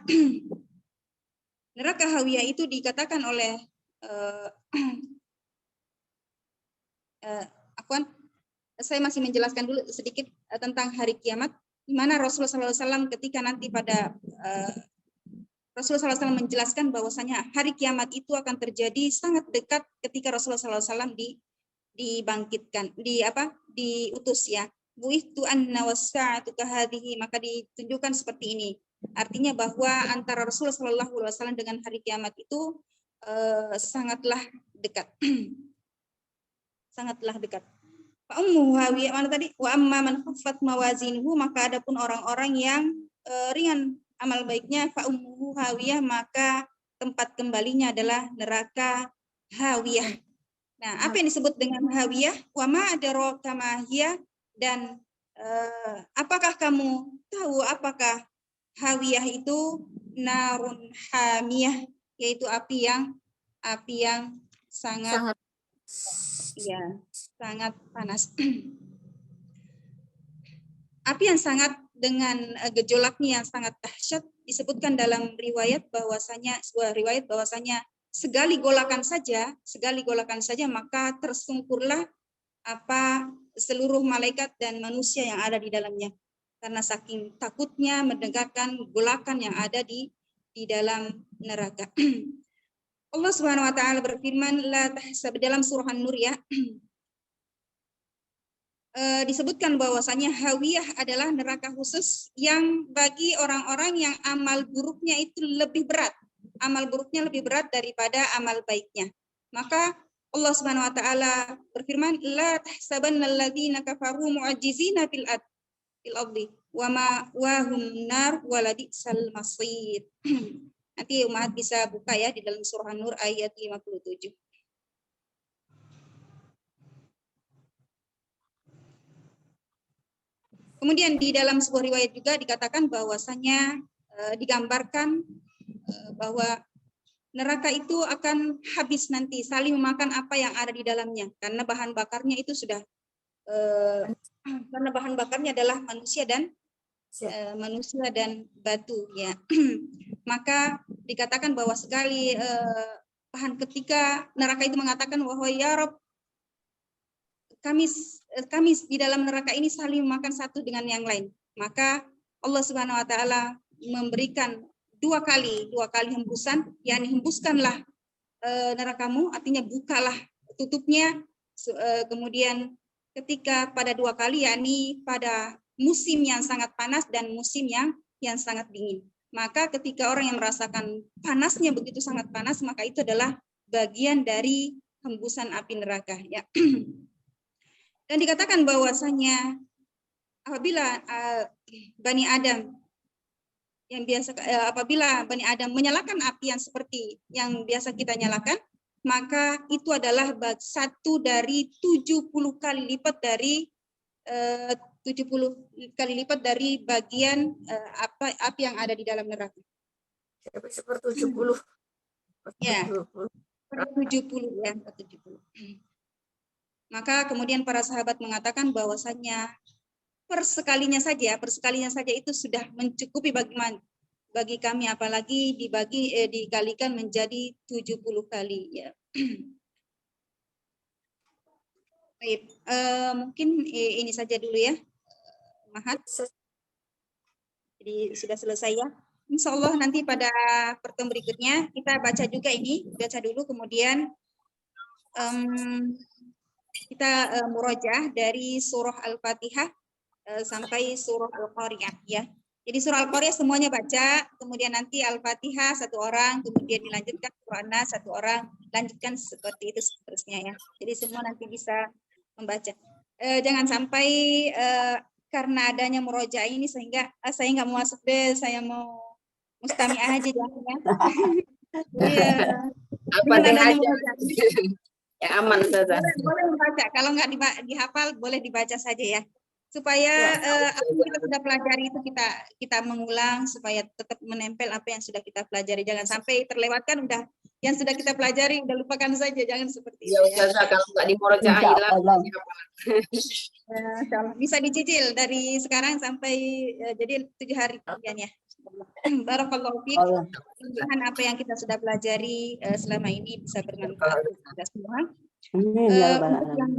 neraka hawiyah itu dikatakan oleh saya masih menjelaskan dulu sedikit tentang hari kiamat, di mana Rasulullah SAW ketika nanti pada Rasulullah SAW menjelaskan bahwasanya hari kiamat itu akan terjadi sangat dekat ketika Rasulullah SAW dibangkitkan, diutus ya. Bu'ithu anna was-sa'atu kahadhihi, maka ditunjukkan seperti ini. Artinya bahwa antara Rasulullah SAW dengan hari kiamat itu sangatlah dekat. Sangatlah dekat. Fa ummuhu hawiyah, mana tadi? Wa amma man khaffat mawazinuhu, maka adapun orang-orang yang ringan amal baiknya, fa ummuhu hawiyah, maka tempat kembalinya adalah neraka hawiyah. Nah, apa yang disebut dengan hawiyah? Wa ma adraka ma hiya, dan apakah kamu tahu apakah hawiyah itu? Narun hamiyah, yaitu api yang sangat sangat panas. Api yang sangat dengan gejolaknya yang sangat dahsyat, disebutkan dalam riwayat bahwasanya segala golakan saja maka tersungkurlah seluruh malaikat dan manusia yang ada di dalamnya, karena saking takutnya mendengarkan golakan yang ada di dalam neraka. Allah Subhanahu wa taala berfirman dalam surah An-Nur ya. Disebutkan bahwasanya hawiyah adalah neraka khusus yang bagi orang-orang yang amal buruknya itu lebih berat. Amal buruknya lebih berat daripada amal baiknya. Maka Allah Subhanahu wa taala berfirman, la tahsabannal ladzina kafaru mu'ajjizina fil ardi wa hum nar walabisal masir. Nanti umat bisa buka ya di dalam surah An-Nur ayat 57. Kemudian di dalam sebuah riwayat juga dikatakan bahwasanya digambarkan bahwa neraka itu akan habis nanti, saling memakan apa yang ada di dalamnya, karena bahan bakarnya itu sudah karena bahan bakarnya adalah manusia dan batu ya. Maka dikatakan bahwa sekali ketika neraka itu mengatakan bahwa ya Rob, kami di dalam neraka ini saling makan satu dengan yang lain, maka Allah Subhanahu wa taala memberikan dua kali hembusan, yakni hembuskanlah nerakamu, artinya bukalah tutupnya, kemudian ketika pada dua kali, yakni pada musim yang sangat panas dan musim yang sangat dingin. Maka ketika orang yang merasakan panasnya begitu sangat panas, maka itu adalah bagian dari hembusan api neraka ya. Dan dikatakan bahwasanya apabila Bani Adam menyalakan api yang seperti yang biasa kita nyalakan, maka itu adalah satu dari 70 kali lipat dari 70 kali lipat dari bagian api yang ada di dalam neraka. Seperti 70. Ya, 70 ya, 70. Maka kemudian para sahabat mengatakan bahwasanya persekalinya saja itu sudah mencukupi bagi kami, apalagi dikalikan menjadi 70 kali ya. Baik, mungkin ini saja dulu ya, Mahat. Jadi sudah selesai ya. Insya Allah nanti pada pertemuan berikutnya kita baca dulu, kemudian kita murojaah dari surah Al-Fatihah sampai surah Al-Qariyah ya. Jadi surah Al-Qariyah semuanya baca, kemudian nanti Al-Fatihah satu orang, kemudian dilanjutkan surah An-Nas satu orang, lanjutkan seperti itu seterusnya ya. Jadi semua nanti bisa membaca. Jangan sampai karena adanya murojaah ini sehingga saya nggak mau masuk deh, saya mau mustami'ah aja jangan. Iya. Apa aja. Ya aman saja. Boleh membaca, kalau nggak dihafal boleh dibaca saja ya. supaya apa yang kita sudah pelajari itu kita mengulang supaya tetap menempel apa yang sudah kita pelajari. Jangan sampai terlewatkan udah yang sudah kita pelajari udah lupakan saja, jangan seperti itu Ya ya. Ustazah, kalau nggak dimurajaah hilang. Insyaallah. Bisa dicicil dari sekarang sampai jadi 7 hari kemudian ya. Barakallahu fiik. Mudah-mudahan apa yang kita sudah pelajari selama ini bisa bermanfaat untuk kita semua. Untuk yang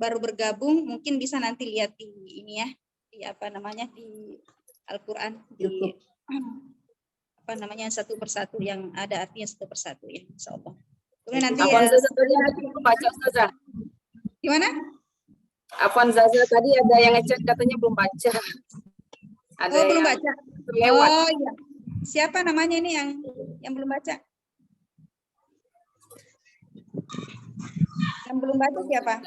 baru bergabung mungkin bisa nanti lihat di ini ya, di apa namanya, di Al-Qur'an, di apa namanya, satu persatu yang ada artinya satu persatu ya, insyaallah. Kemudian nanti Afwan Zaza tadi ada yang belum baca Ustazah. gimana? Afwan Zaza tadi ada yang ngechat katanya belum baca. Ada Oh, belum yang baca. lewat. Oh iya. Siapa namanya ini yang belum baca? Yang belum baca siapa?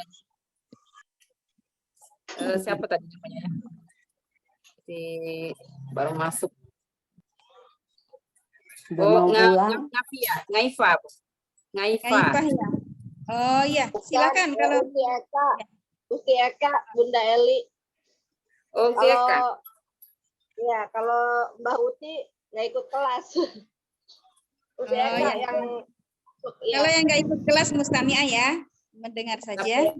Siapa tadi namanya? Baru masuk. Oh, Ngafia, Ngaifa. Ngaifah ya. Oh iya, silakan kalau Usti Eka, Bunda Eli. Oh, silakan. Kalau Mbak Uti nggak ikut kelas. Usti Eka iya. yang Kalau yang nggak ikut kelas mustami'ah ya, mendengar saja.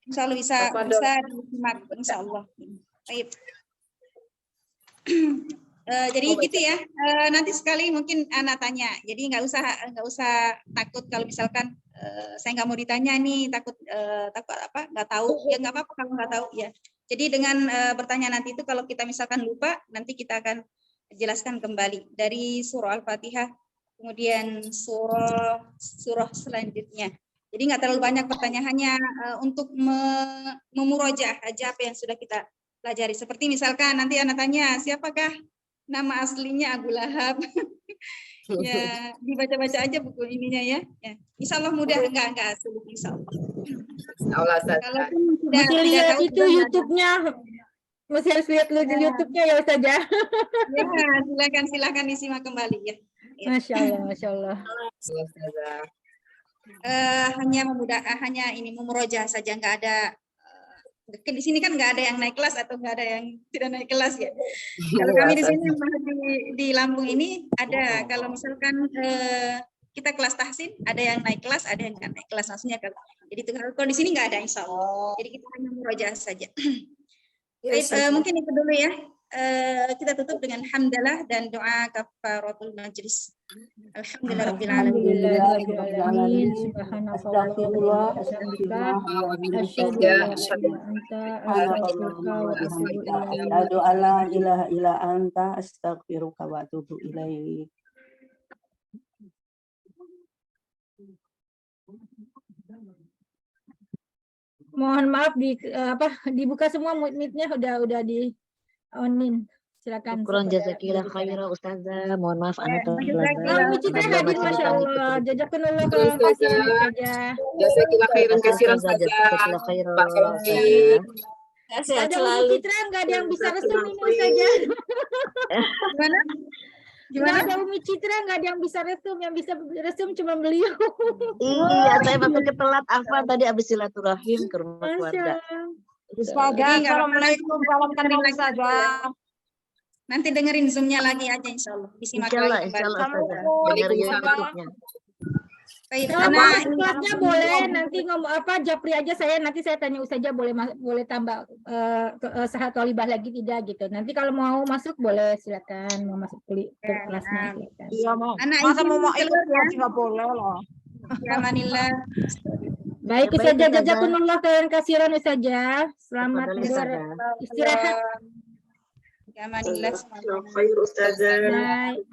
Insya Allah bisa disimak, insya Allah. Baik. Jadi gitu ya. Nanti sekali mungkin anak tanya. Jadi nggak usah takut kalau misalkan saya nggak mau ditanya nih, takut apa? Nggak tahu. Ya nggak apa-apa kalau nggak tahu ya. Jadi dengan bertanya nanti itu kalau kita misalkan lupa, nanti kita akan jelaskan kembali dari surah Al-Fatihah, kemudian surah selanjutnya. Jadi nggak terlalu banyak pertanyaannya, untuk memurojaah aja apa yang sudah kita pelajari. Seperti misalkan nanti anak tanya, siapakah nama aslinya Abu Lahab? Ya, dibaca-baca aja buku ininya ya. Insya Allah mudah, enggak sulit, insya Allah. Kalaupun Mesti lihat itu YouTube-nya. Masih harus lihat YouTube-nya ya Ustazah. Ya, silakan disimak kembali ya. Masya Allah, Masya Allah. Hanya ini memurojaah saja, nggak ada. Di sini kan nggak ada yang naik kelas atau nggak ada yang tidak naik kelas ya. Kalau kami di sini di Lampung ini ada, kalau misalkan kita kelas tahsin, ada yang naik kelas, ada yang nggak naik kelas, maksudnya kalau jadi kalau di sini nggak ada, insya Allah. Jadi kita hanya murojaah saja. Mungkin itu dulu ya. Kita tutup dengan hamdalah dan doa kafaratul majlis. Alhamdulillahirabbil alamin. Subhanallah. Asyhadu an la ilaha illa anta astaghfiruka wa atubu ilaik. Mohon maaf dibuka semua mic-nya udah di on-in. Silakan. Syukron jazakillah khairan Ustazah. Mohon maaf anak Citra hadir, Masya Allah. Jazakumullah khairan kasiran saja. Jazakillah khairan kasiran saja. Pak Sofi. Sehat Ada selalu. Citra nggak ada yang bisa resum ini saja. Gimana? Ada Umi Citra nggak ada yang bisa resum, yang bisa resum cuma beliau. Iya, saya masuk ke telat Afwan tadi habis silaturahim ke rumah keluarga. Assalamualaikum warahmatullahi wabarakatuh. Nanti dengerin Zoom-nya lagi aja, insya Allah. Disimak lagi. Insya Allah dengerin YouTube-nya. Baik, kelasnya boleh nanti ngomong japri aja nanti saya tanya Ustazah boleh tambah sahat walibah lagi tidak gitu. Nanti kalau mau masuk boleh, silakan mau masuk ke kelasnya. Iya mau. Masa mau ikut kelas nggak boleh loh. Alhamdulillah. Baik, Ustazah, jazakumullah khairan kasiran Ustazah. Selamat istirahat. Alhamdulillah. Khair Ustazah. Baik.